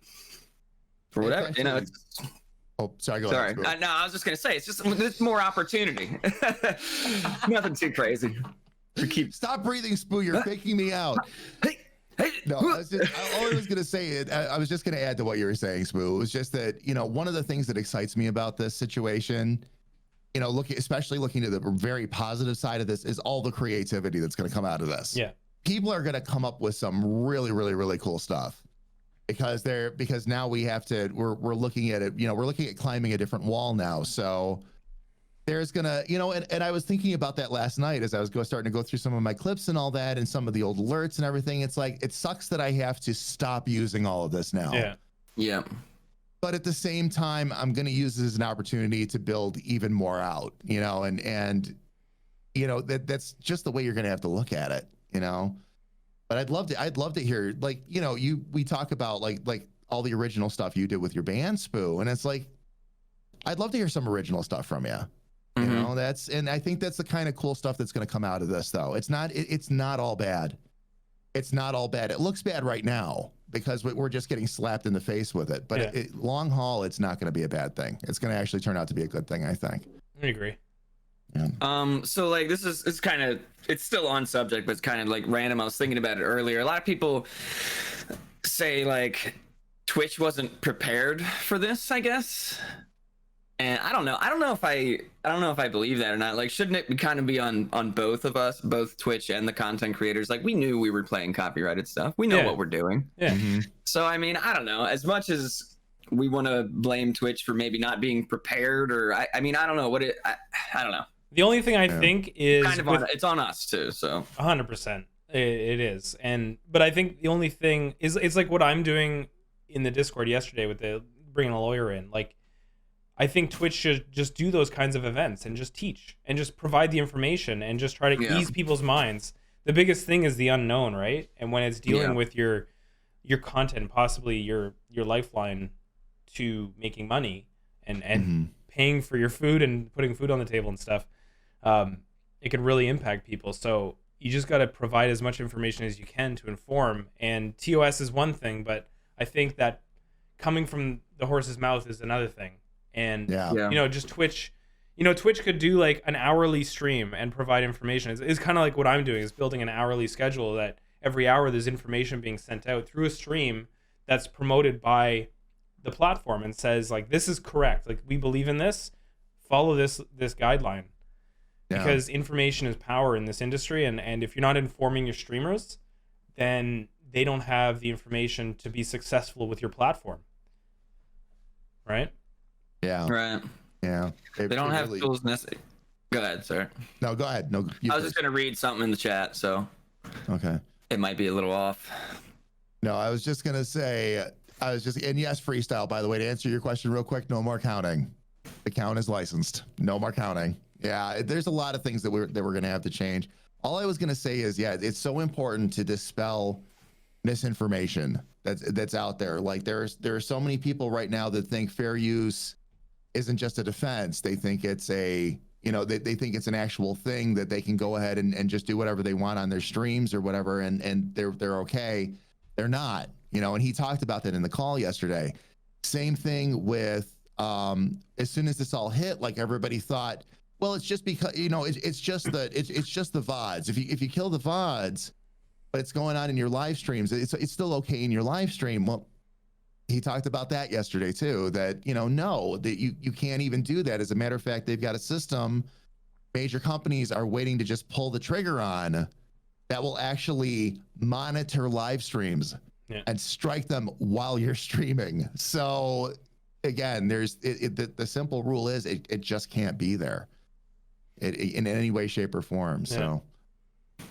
For whatever, you know. Oh, sorry. Go Sorry. ahead. No, I was just gonna say it's more opportunity. Nothing too crazy. Stop breathing, Spoo. You're faking me out. Hey. No, all I was gonna say, I was just gonna add to what you were saying, Spoo. It was just that, you know, one of the things that excites me about this situation, you know, especially looking to the very positive side of this, is all the creativity that's gonna come out of this. Yeah. People are gonna come up with some really, really, really cool stuff. Because now we're looking at it, you know, we're looking at climbing a different wall now. So there's gonna, you know, and I was thinking about that last night as I was starting to go through some of my clips and all that and some of the old alerts and everything. It's like, it sucks that I have to stop using all of this now. Yeah. But at the same time, I'm going to use this as an opportunity to build even more out, you know, and you know, that's just the way you're going to have to look at it, you know. But I'd love to hear, like, you know, we talk about like all the original stuff you did with your band, Spoo, and it's like, I'd love to hear some original stuff from you. You know, and I think that's the kind of cool stuff that's going to come out of this, though. It's not all bad. It's not all bad. It looks bad right now because we're just getting slapped in the face with it. But long haul, it's not going to be a bad thing. It's going to actually turn out to be a good thing, I think. I agree. Yeah. So like it's kind of, it's still on subject, but it's kind of like random. I was thinking about it earlier. A lot of people say like Twitch wasn't prepared for this, I guess. And I don't know if I believe that or not. Like, shouldn't it kind of be on both of us, both Twitch and the content creators? Like, we knew we were playing copyrighted stuff. We know what we're doing. Yeah. So I mean, I don't know. As much as we want to blame Twitch for maybe not being prepared, or I mean, I don't know what I don't know. The only thing I think is kind of it's on us too. So 100%, it is. But I think the only thing is, it's like what I'm doing in the Discord yesterday with bringing a lawyer in. Like, I think Twitch should just do those kinds of events and just teach and just provide the information and just try to ease people's minds. The biggest thing is the unknown, right? And when it's dealing with your content, possibly your lifeline to making money and paying for your food and putting food on the table and stuff, it can really impact people. So you just got to provide as much information as you can to inform. And TOS is one thing, but I think that coming from the horse's mouth is another thing. And you know, just Twitch, you know, Twitch could do like an hourly stream and provide information. It's kind of like what I'm doing, is building an hourly schedule that every hour there's information being sent out through a stream that's promoted by the platform and says like, this is correct. Like, we believe in this, follow this guideline. Because information is power in this industry, and if you're not informing your streamers, then they don't have the information to be successful with your platform. Right? Yeah. Right. Yeah. They don't have tools necessary. Go ahead, sir. No, go ahead. No, I was just gonna read something in the chat, so okay. It might be a little off. No, I was just gonna say, and yes, freestyle, by the way, to answer your question real quick, no more counting. The count is licensed. No more counting. Yeah, there's a lot of things that we're gonna have to change. All I was gonna say is, it's so important to dispel misinformation that's out there. Like, there are so many people right now that think fair use isn't just a defense. They think it's they think it's an actual thing that they can go ahead and just do whatever they want on their streams or whatever, and they're okay. They're not, you know. And he talked about that in the call yesterday. Same thing with as soon as this all hit, like, everybody thought, well, it's just because, you know, it's just the VODs. If you kill the VODs, but it's going on in your live streams, it's still okay in your live stream. Well, he talked about that yesterday too, that, you know, no, that you can't even do that. As a matter of fact, they've got a system major companies are waiting to just pull the trigger on that will actually monitor live streams and strike them while you're streaming. So again, there's the simple rule is it just can't be there in any way, shape, or form. So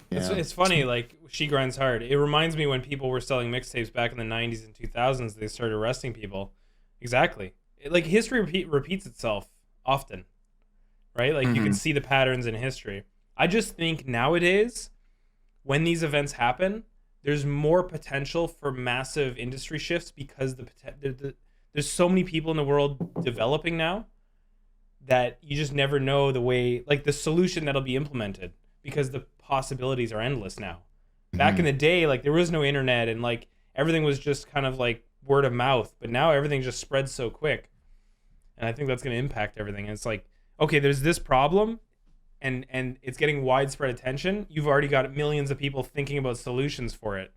it's funny, like She Grinds Hard. It reminds me when people were selling mixtapes back in the 90s and 2000s, they started arresting people. Exactly. Like history repeats itself often, right? Like you can see the patterns in history. I just think nowadays, when these events happen, there's more potential for massive industry shifts because there's so many people in the world developing now that you just never know the way, like the solution that'll be implemented, because the possibilities are endless now. Back in the day, like there was no internet and like everything was just kind of like word of mouth, but now everything just spreads so quick. And I think that's going to impact everything. And it's like, okay, there's this problem and it's getting widespread attention. You've already got millions of people thinking about solutions for it.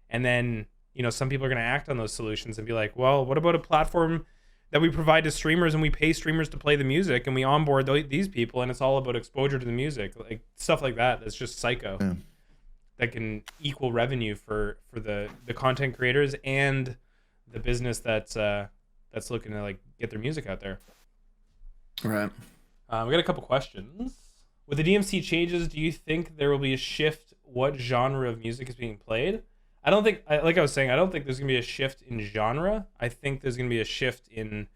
And then, you know, some people are going to act on those solutions and be like, well, what about a platform that we provide to streamers and we pay streamers to play the music and we onboard these people and it's all about exposure to the music, like stuff like that. That's just psycho. Yeah. That can equal revenue for the content creators and the business that's looking to like get their music out there. Right. We got a couple questions. With the DMC changes, do you think there will be a shift what genre of music is being played? I don't think, like I was saying, I don't think there's going to be a shift in genre. I think there's going to be a shift in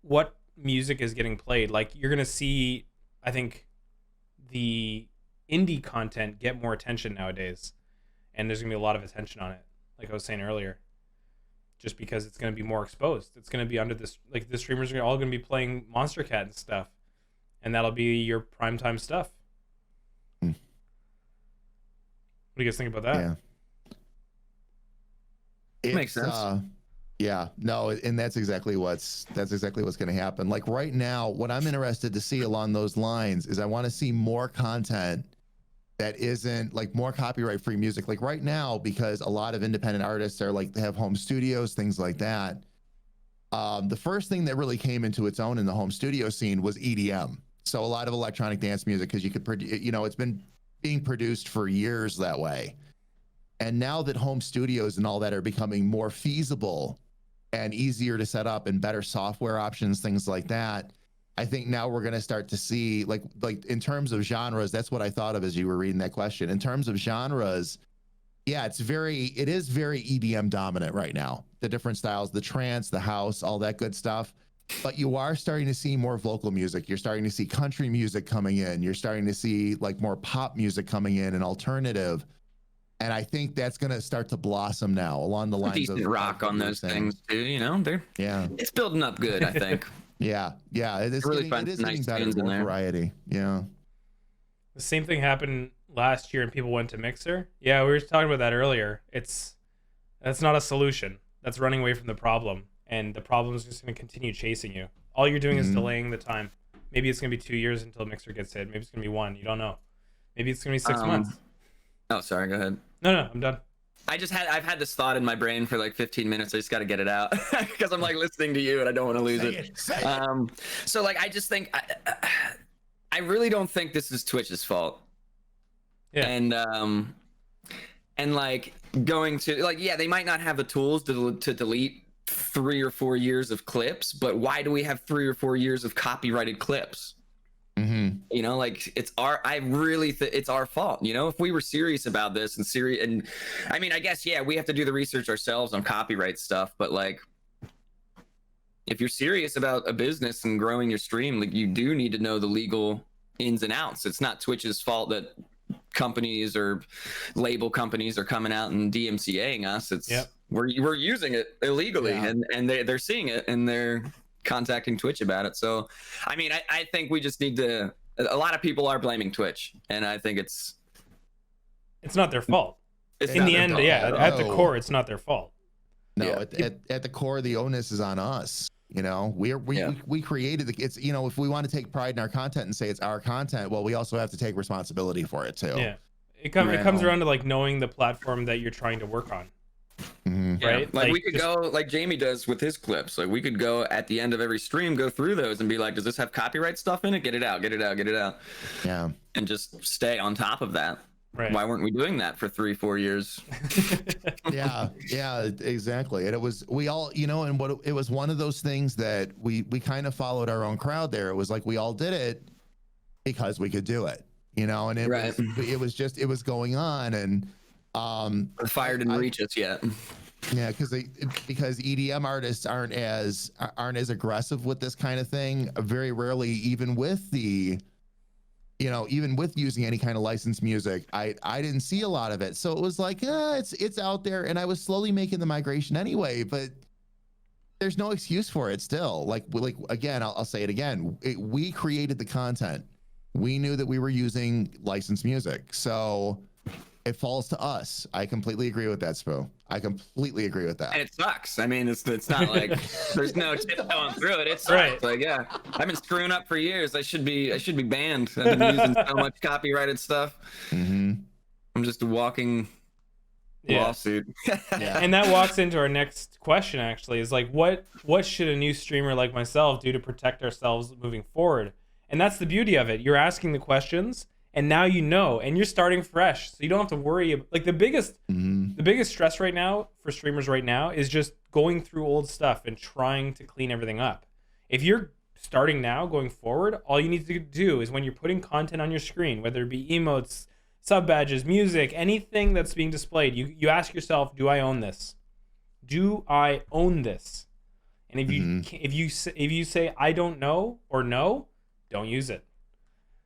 what music is getting played. Like you're going to see, I think, the indie content get more attention nowadays. And there's going to be a lot of attention on it, like I was saying earlier. Just because it's going to be more exposed. It's going to be under this, like the streamers are all going to be playing Monster Cat and stuff. And that'll be your primetime stuff. What do you guys think about that? Yeah. Makes sense. Yeah, no, and that's exactly what's going to happen. Like right now, what I'm interested to see along those lines is I want to see more content that isn't like more copyright free music. Like right now, because a lot of independent artists are like, they have home studios, things like that. The first thing that really came into its own in the home studio scene was EDM. So a lot of electronic dance music, because you could, you know, it's been being produced for years that way. And now that home studios and all that are becoming more feasible and easier to set up and better software options, things like that, I think now we're going to start to see like in terms of genres, that's what I thought of as you were reading that question. In terms of genres, yeah, it is very EDM dominant right now. The different styles, the trance, the house, all that good stuff. But you are starting to see more vocal music. You're starting to see country music coming in. You're starting to see like more pop music coming in and alternative. And I think that's going to start to blossom now along the lines decent of rock on those things too. You know, it's building up good, I think. Yeah. It is really fun. It is getting better, more variety. Yeah. The same thing happened last year and people went to Mixer. Yeah, we were talking about that earlier. That's not a solution. That's running away from the problem. And the problem is just going to continue chasing you. All you're doing is delaying the time. Maybe it's going to be 2 years until Mixer gets hit. Maybe it's going to be 1. You don't know. Maybe it's going to be 6 months. Oh, sorry. Go ahead. No, I'm done. I've had this thought in my brain for like 15 minutes. I just got to get it out because I'm like listening to you and I don't want to lose it. So like, I just think, I really don't think this is Twitch's fault. Yeah. And like going to like, yeah, they might not have the tools to delete 3 or 4 years of clips, but why do we have 3 or 4 years of copyrighted clips? You know, like it's our fault. You know, if we were serious about this and I mean, I guess, yeah, we have to do the research ourselves on copyright stuff, but like, if you're serious about a business and growing your stream, like you do need to know the legal ins and outs. It's not Twitch's fault that companies or label companies are coming out and DMCAing us. It's we're using it illegally, and they're seeing it and they're contacting Twitch about it. So I mean, I think we just need to, a lot of people are blaming Twitch, and I think it's not their fault. In the end, at the core, it's not their fault. No, at the core, the onus is on us. You know, we created it's, you know, if we want to take pride in our content and say it's our content, well, we also have to take responsibility for it too. Yeah, it comes around to like knowing the platform that you're trying to work on. Right? Like we could go like Jamie does with his clips. Like we could go at the end of every stream, go through those and be like, does this have copyright stuff in it? Get it out. Yeah. And just stay on top of that. Right. Why weren't we doing that for 3-4 years? Yeah, exactly. And it was, we all, and what it was, one of those things that we kind of followed our own crowd there. It was like we all did it because we could do it, and Right. it was just, it was going on. And The fire didn't reach us yet. yeah, because EDM artists aren't as aggressive with this kind of thing. Very rarely, even with the, even with using any kind of licensed music, I didn't see a lot of it. So it was like, it's out there, and I was slowly making the migration anyway. But there's no excuse for it still. Like again, I'll say it again. We created the content. We knew that we were using licensed music, so it falls to us. I completely agree with that, Spooo. I completely agree with that. And it sucks. I mean, it's not like there's no tiptoeing through it. It sucks. Right. Like, yeah, I've been screwing up for years. I should be banned. I've been using so much copyrighted stuff. Mm-hmm. I'm just a walking lawsuit. Yeah. And that walks into our next question, actually, is like, what should a new streamer like myself do to protect ourselves moving forward? And that's the beauty of it. You're asking the questions, and now and you're starting fresh, so you don't have to worry. Like the biggest stress right now for streamers right now is just going through old stuff and trying to clean everything up. If you're starting now, going forward, all you need to do is when you're putting content on your screen, whether it be emotes, sub badges, music, anything that's being displayed, you ask yourself, do I own this? Do I own this? And if you say I don't know or no, don't use it.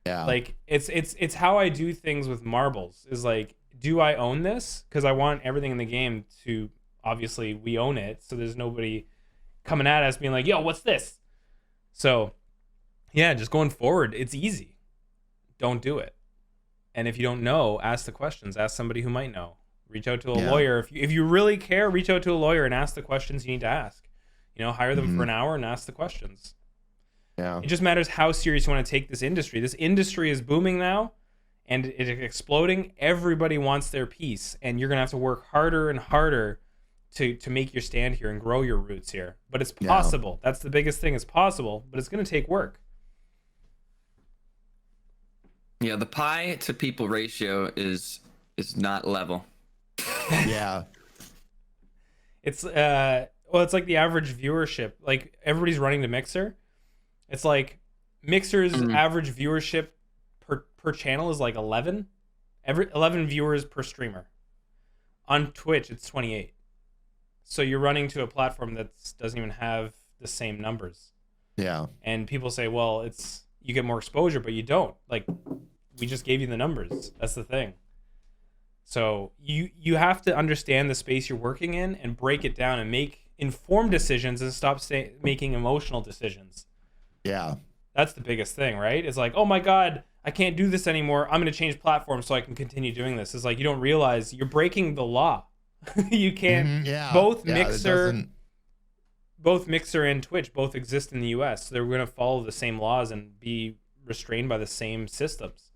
Yeah. Like it's how I do things with marbles, is like, do I own this? Because I want everything in the game to, obviously we own it, so there's nobody coming at us being like, yo, what's this? So yeah, just going forward, it's easy. Don't do it. And if you don't know, ask the questions. Ask somebody who might know. Reach out to a lawyer. If you really care, reach out to a lawyer and ask the questions you need to ask. Hire them for an hour and ask the questions. Yeah. It just matters how serious you want to take this industry. This industry is booming now, and it's exploding. Everybody wants their piece, and you're gonna have to work harder and harder to make your stand here and grow your roots here. But it's possible. Yeah. That's the biggest thing. It's possible, but it's gonna take work. Yeah, the pie to people ratio is not level. Yeah. It's it's like the average viewership. Like everybody's running to Mixer. It's like Mixer's average viewership per channel is like 11 viewers per streamer. On Twitch, it's 28. So you're running to a platform that doesn't even have the same numbers. Yeah. And people say, well, you get more exposure, but you don't. Like, we just gave you the numbers. That's the thing. So you have to understand the space you're working in and break it down and make informed decisions and stop making emotional decisions. Yeah. That's the biggest thing, right? It's like, oh my God, I can't do this anymore. I'm going to change platforms so I can continue doing this. It's like, you don't realize you're breaking the law. You can't. Both Mixer and Twitch both exist in the US. So they're going to follow the same laws and be restrained by the same systems.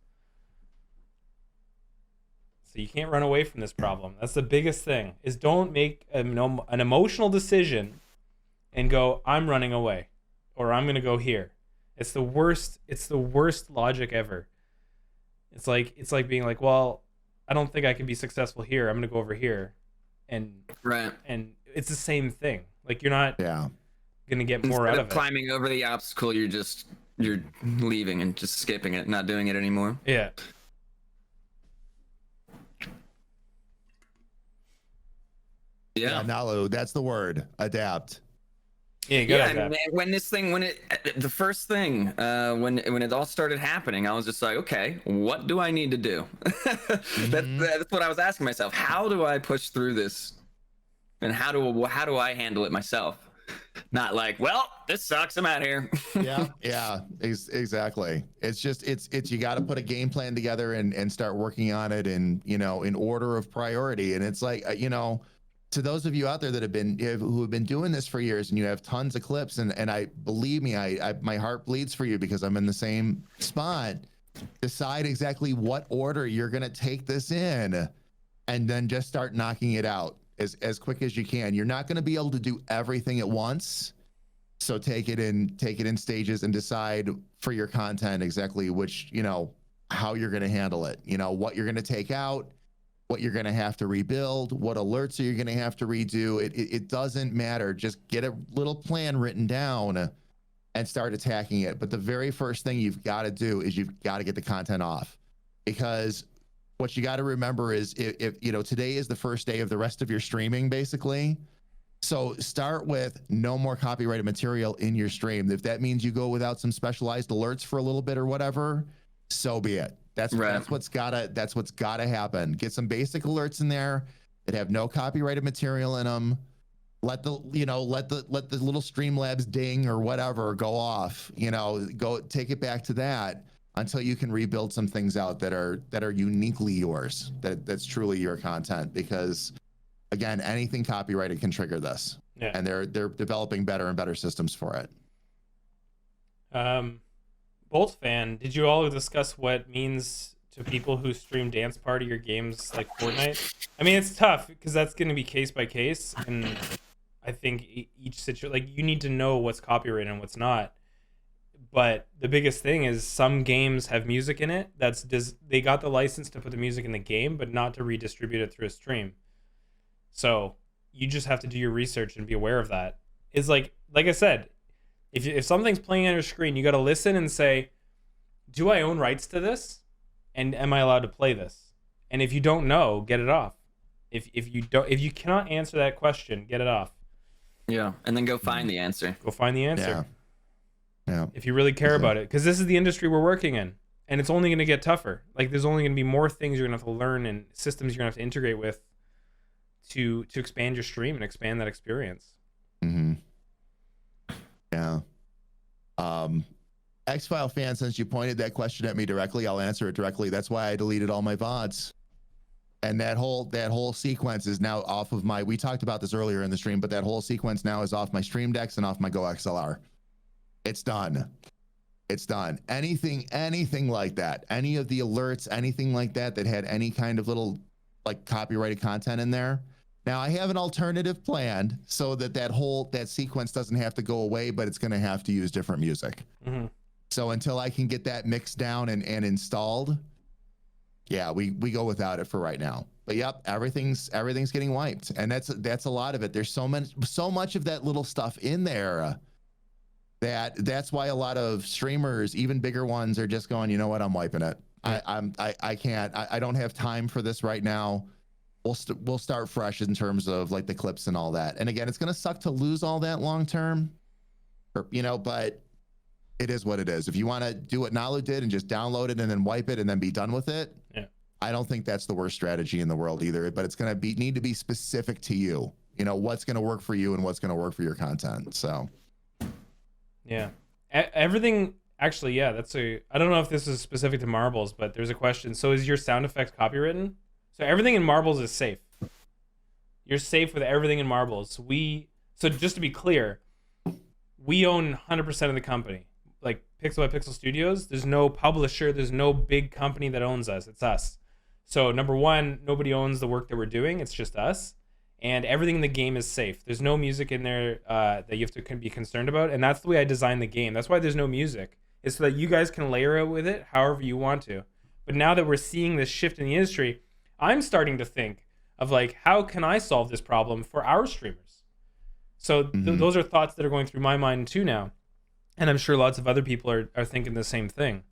So you can't run away from this problem. That's the biggest thing, is don't make an emotional decision and go, I'm running away, or I'm going to go here. It's the worst logic ever. It's like being like, well, I don't think I can be successful here. I'm going to go over here. And it's the same thing. Like, you're not going to get more out of it. Climbing over the obstacle, you're leaving and just skipping it, not doing it anymore. Yeah. Yeah, Nalu, that's the word. Adapt. Yeah, I mean, when the first thing, when it all started happening, I was just like, okay, what do I need to do? That's what I was asking myself. How do I push through this, and how do I handle it myself? Not like, well, this sucks, I'm out of here. Exactly. It's just it's you got to put a game plan together and start working on it, and in order of priority. And it's like, to those of you out there that have been doing this for years, and you have tons of clips, and I believe me, I my heart bleeds for you, because I'm in the same spot. Decide exactly what order you're gonna take this in, and then just start knocking it out as quick as you can. You're not gonna be able to do everything at once, so take it in stages and decide for your content exactly which how you're going to handle it. You know, what you're going to take out, what you're going to have to rebuild, what alerts are you going to have to redo. It doesn't matter. Just get a little plan written down and start attacking it. But the very first thing you've got to do is you've got to get the content off, because what you got to remember is if you know, today is the first day of the rest of your streaming, basically. So start with no more copyrighted material in your stream. If that means you go without some specialized alerts for a little bit or whatever, so be it. That's what's gotta happen. Get some basic alerts in there that have no copyrighted material in them. Let the little Streamlabs ding or whatever go off. You know, go take it back to that until you can rebuild some things out that are uniquely yours. That's truly your content, because again, anything copyrighted can trigger this. Yeah. And they're developing better and better systems for it. Bolt fan, did you all discuss what it means to people who stream dance party or games like Fortnite? I mean, it's tough because that's going to be case by case, and I think each situation, like, you need to know what's copyrighted and what's not. But the biggest thing is some games have music in it. They got the license to put the music in the game, but not to redistribute it through a stream. So you just have to do your research and be aware of that. It's like I said, if something's playing on your screen, you got to listen and say, do I own rights to this? And am I allowed to play this? And if you don't know, get it off. If you cannot answer that question, get it off. Yeah, and then go find the answer. Go find the answer. Yeah. If you really care about it, because this is the industry we're working in, and it's only going to get tougher. Like, there's only going to be more things you're going to have to learn and systems you're going to have to integrate with to expand your stream and expand that experience. Mm-hmm. Yeah. X-File fan, since you pointed that question at me directly, I'll answer it directly. That's why I deleted all my VODs. And that whole sequence is now off of my, we talked about this earlier in the stream, but that whole sequence now is off my Stream Decks and off my Go XLR. It's done. It's done. Anything like that, any of the alerts, anything like that had any kind of little like copyrighted content in there. Now I have an alternative planned so that sequence doesn't have to go away, but it's going to have to use different music. Mm-hmm. So until I can get that mixed down and installed, yeah, we go without it for right now. But yep, everything's getting wiped, and that's a lot of it. There's so much of that little stuff in there that's why a lot of streamers, even bigger ones, are just going, you know what, I'm wiping it. I can't. I don't have time for this right now. We'll start fresh in terms of like the clips and all that. And again, it's gonna suck to lose all that long term, but it is what it is. If you want to do what Nalu did and just download it and then wipe it and then be done with it, yeah, I don't think that's the worst strategy in the world either. But it's gonna need to be specific to you. You know what's gonna work for you and what's gonna work for your content. So, yeah, everything. Actually, yeah, I don't know if this is specific to Marbles, but there's a question. So is your sound effects copywritten? So everything in Marbles is safe. You're safe with everything in Marbles. So just to be clear, we own 100% of the company. Like Pixel by Pixel Studios, there's no publisher, there's no big company that owns us. It's us. So number one, nobody owns the work that we're doing. It's just us. And everything in the game is safe. There's no music in there that you have to be concerned about. And that's the way I designed the game. That's why there's no music. It's so that you guys can layer it with it however you want to. But now that we're seeing this shift in the industry, I'm starting to think of like, how can I solve this problem for our streamers? So those are thoughts that are going through my mind too now. And I'm sure lots of other people are thinking the same thing.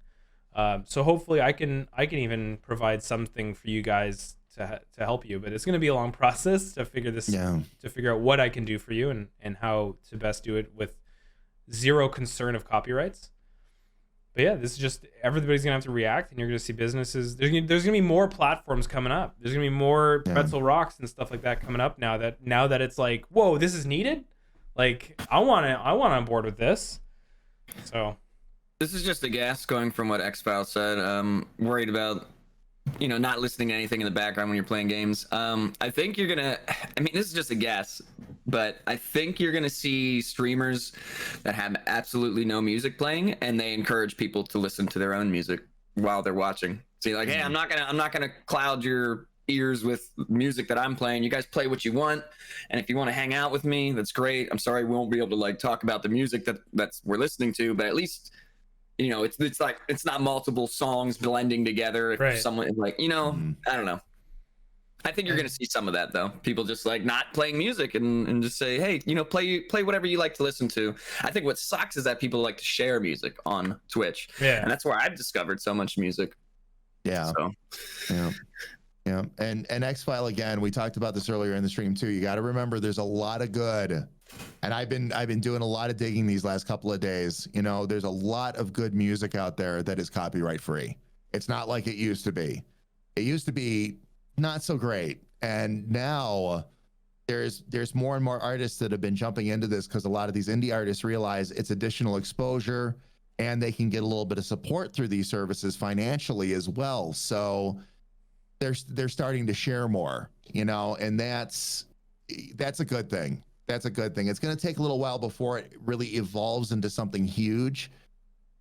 So hopefully I can even provide something for you guys to help you, but it's going to be a long process to figure out what I can do for you and how to best do it with zero concern of copyrights. But yeah, this is just, everybody's going to have to react, and you're going to see businesses. There's going to be more platforms coming up. There's going to be more Pretzel Rocks and stuff like that coming up now that it's like, whoa, this is needed. Like, I want on board with this. So this is just a guess going from what X-File said. Worried about, not listening to anything in the background when you're playing games. I think you're gonna, this is just a guess, but I think you're gonna see streamers that have absolutely no music playing, and they encourage people to listen to their own music while they're watching. See, like, hey, I'm not gonna cloud your ears with music that I'm playing. You guys play what you want, and if you want to hang out with me, that's great. I'm sorry we won't be able to like talk about the music that's we're listening to, but at least you know, it's like it's not multiple songs blending together. If Right. someone like, you know, I don't know. I think you're gonna see some of that though. People just like not playing music and just say, hey, you know, play whatever you like to listen to. I think what sucks is that people like to share music on Twitch. Yeah. And that's where I've discovered so much music. Yeah. So Yeah. And X-File, again, we talked about this earlier in the stream too. You got to remember there's a lot of good. And I've been doing a lot of digging these last couple of days. You know, there's a lot of good music out there that is copyright free. It's not like it used to be. It used to be not so great. And now there's more and more artists that have been jumping into this because a lot of these indie artists realize it's additional exposure and they can get a little bit of support through these services financially as well. So they're starting to share more, you know, and that's a good thing. That's a good thing. It's going to take a little while before it really evolves into something huge.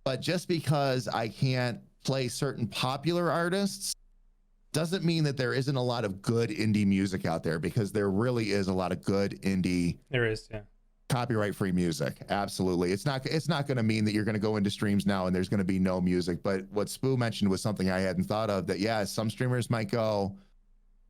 But just because I can't play certain popular artists doesn't mean that there isn't a lot of good indie music out there, because there really is a lot of good indie. There is, yeah. Copyright free music. Absolutely. It's not going to mean that you're going to go into streams now and there's going to be no music. But what Spooo mentioned was something I hadn't thought of, that, yeah, some streamers might go,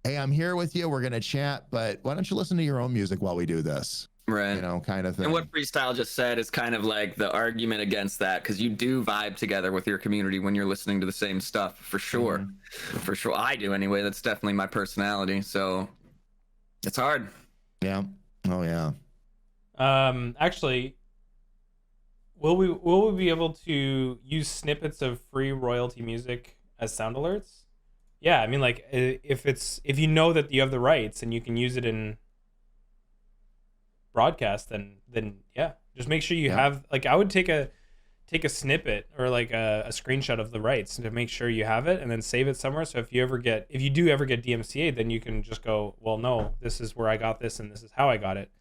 hey, I'm here with you, we're going to chat, but why don't you listen to your own music while we do this? right. You know, kind of thing. And what Freestyle just said is kind of like the argument against that, because you do vibe together with your community when you're listening to the same stuff, for sure. For sure. I do anyway. That's definitely my personality. So it's hard. Yeah. Oh, yeah. Actually, will we be able to use snippets of free royalty music as sound alerts? Yeah, I mean, like, if you know that you have the rights and you can use it in broadcast, then yeah, just make sure you have, like, I would take a snippet or like a screenshot of the rights to make sure you have it, and then save it somewhere. So if you do ever get DMCA, then you can just go, well, no, this is where I got this and this is how I got it.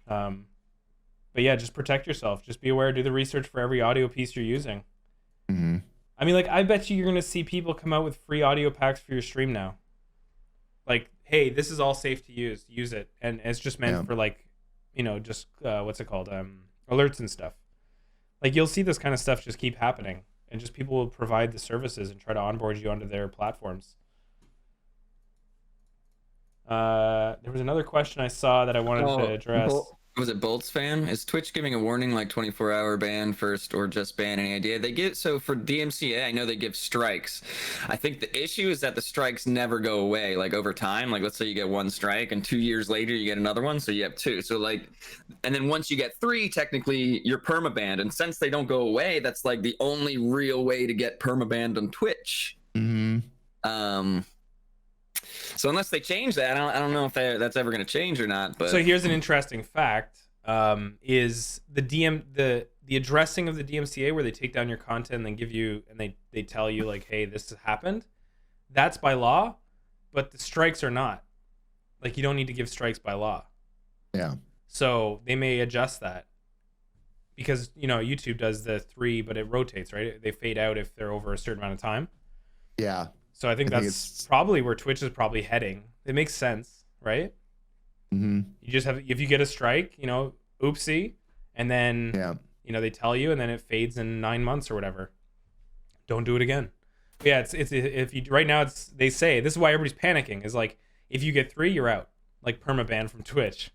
But yeah, just protect yourself. Just be aware. Do the research for every audio piece you're using. Mm-hmm. I mean, like, I bet you're gonna see people come out with free audio packs for your stream now. Like, hey, this is all safe to use. Use it, and it's just meant for, like, you know, just what's it called, alerts and stuff. Like, you'll see this kind of stuff just keep happening, and just people will provide the services and try to onboard you onto their platforms. There was another question I saw that I wanted to address. Was it Bolts fan? Is Twitch giving a warning like 24-hour ban first, or just ban? Any idea? They get, so for DMCA, I know they give strikes. I think the issue is that the strikes never go away. Like, over time, like, let's say you get one strike and 2 years later you get another one, so you have two. So, like, and then once you get three, technically you're permabanned. And since they don't go away, that's like the only real way to get permabanned on Twitch. Mm-hmm. So unless they change that, I don't know if that's ever going to change or not. But so here's an interesting fact: is the addressing of the DMCA, where they take down your content and then give you, and they tell you, like, hey, this has happened. That's by law, but the strikes are not. Like, you don't need to give strikes by law. Yeah. So they may adjust that, because, you know, YouTube does the 3, but it rotates, right? They fade out if they're over a certain amount of time. Yeah. So I think that's probably where Twitch is probably heading. It makes sense, right? Mm-hmm. You just have, if you get a strike, you know, oopsie, and then you know, they tell you, and then it fades in 9 months or whatever. Don't do it again. But yeah, it's if you right now, they say this is why everybody's panicking, is like, if you get 3, you're out, like, permaban from Twitch,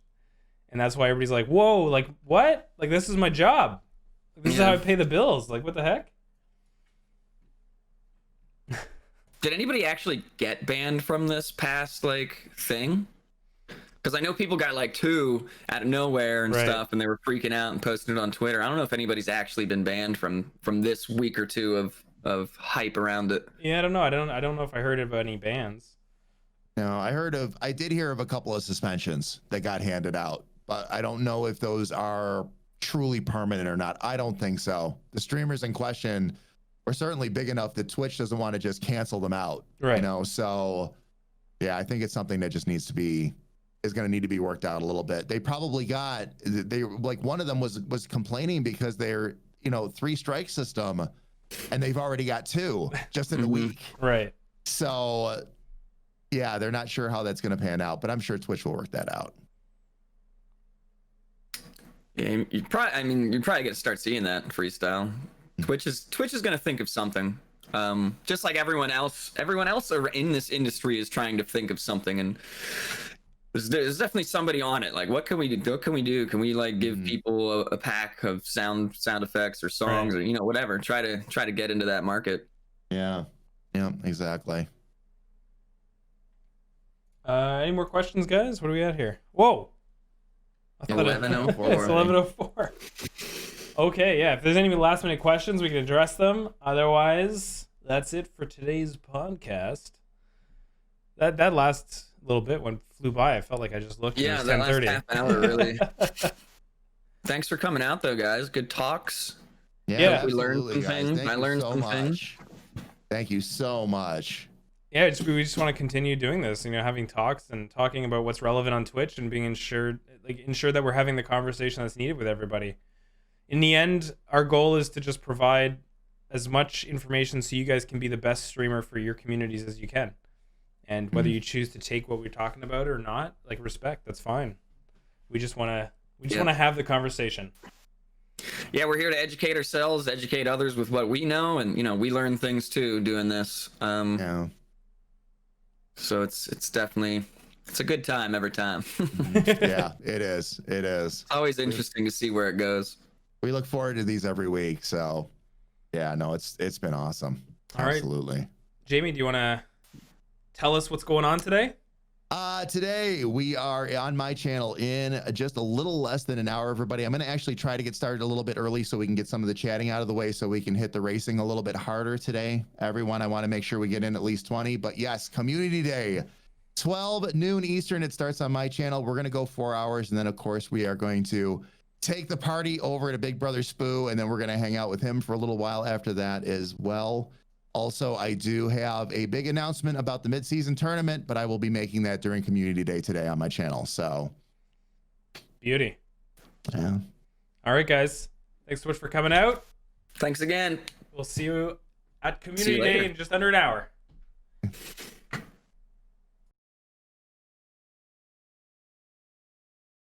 and that's why everybody's like, whoa, like, what? Like, this is my job. This is how I pay the bills. Like, what the heck? Did anybody actually get banned from this past, like, thing? Because I know people got, like, 2 out of nowhere and stuff, and they were freaking out and posting it on Twitter. I don't know if anybody's actually been banned from this week or 2 of hype around it. Yeah, I don't know. I don't know if I heard of any bans. No, I did hear of a couple of suspensions that got handed out, but I don't know if those are truly permanent or not. I don't think so. The streamers in question were certainly big enough that Twitch doesn't want to just cancel them out. Right. You know, so yeah, I think it's something that just is going to need to be worked out a little bit. They probably like, one of them was complaining because they're, you know, 3 strike system, and they've already got 2 just in a week. Right. So yeah, they're not sure how that's going to pan out, but I'm sure Twitch will work that out. Yeah, you're probably going to start seeing that in Freestyle. Twitch is going to think of something. Just like everyone else in this industry is trying to think of something, and there's definitely somebody on it. Like, what can we do? Can we like give people a pack of sound effects or songs, or whatever? Try to get into that market. Yeah, exactly. Any more questions, guys? What do we at here? Whoa. 11:04. It's 11:04. Okay, yeah. If there's any last minute questions, we can address them. Otherwise, that's it for today's podcast. That last little bit flew by. I felt like I just looked. Yeah, and that it was last 10:30. half hour really. Thanks for coming out, though, guys. Good talks. Yeah, we learned absolutely, some guys. things. Thank I you learned so some much. things. Thank you so much. Yeah, we just want to continue doing this. Having talks and talking about what's relevant on Twitch and being ensure that we're having the conversation that's needed with everybody. In the end, our goal is to just provide as much information so you guys can be the best streamer for your communities as you can. And whether you choose to take what we're talking about or not, respect, that's fine. We just want to have the conversation. Yeah, we're here to educate ourselves, educate others with what we know, and we learn things too doing this. So it's definitely a good time every time. Yeah, it is. It's always interesting to see where it goes. We look forward to these every week. So yeah, no, it's been awesome. All right. Absolutely. Jamie, do you want to tell us what's going on today? Today we are on my channel in just a little less than an hour, everybody. I'm going to actually try to get started a little bit early so we can get some of the chatting out of the way so we can hit the racing a little bit harder today. Everyone, I want to make sure we get in at least 20, but yes, Community Day, 12 noon Eastern. It starts on my channel. We're going to go 4 hours. And then of course we are going to take the party over to Big Brother Spooo. And then we're going to hang out with him for a little while after that as well. Also, I do have a big announcement about the mid-season tournament, but I will be making that during Community Day today on my channel. So, beauty. Yeah. All right, guys. Thanks so much for coming out. Thanks again. We'll see you at Community Day in just under an hour.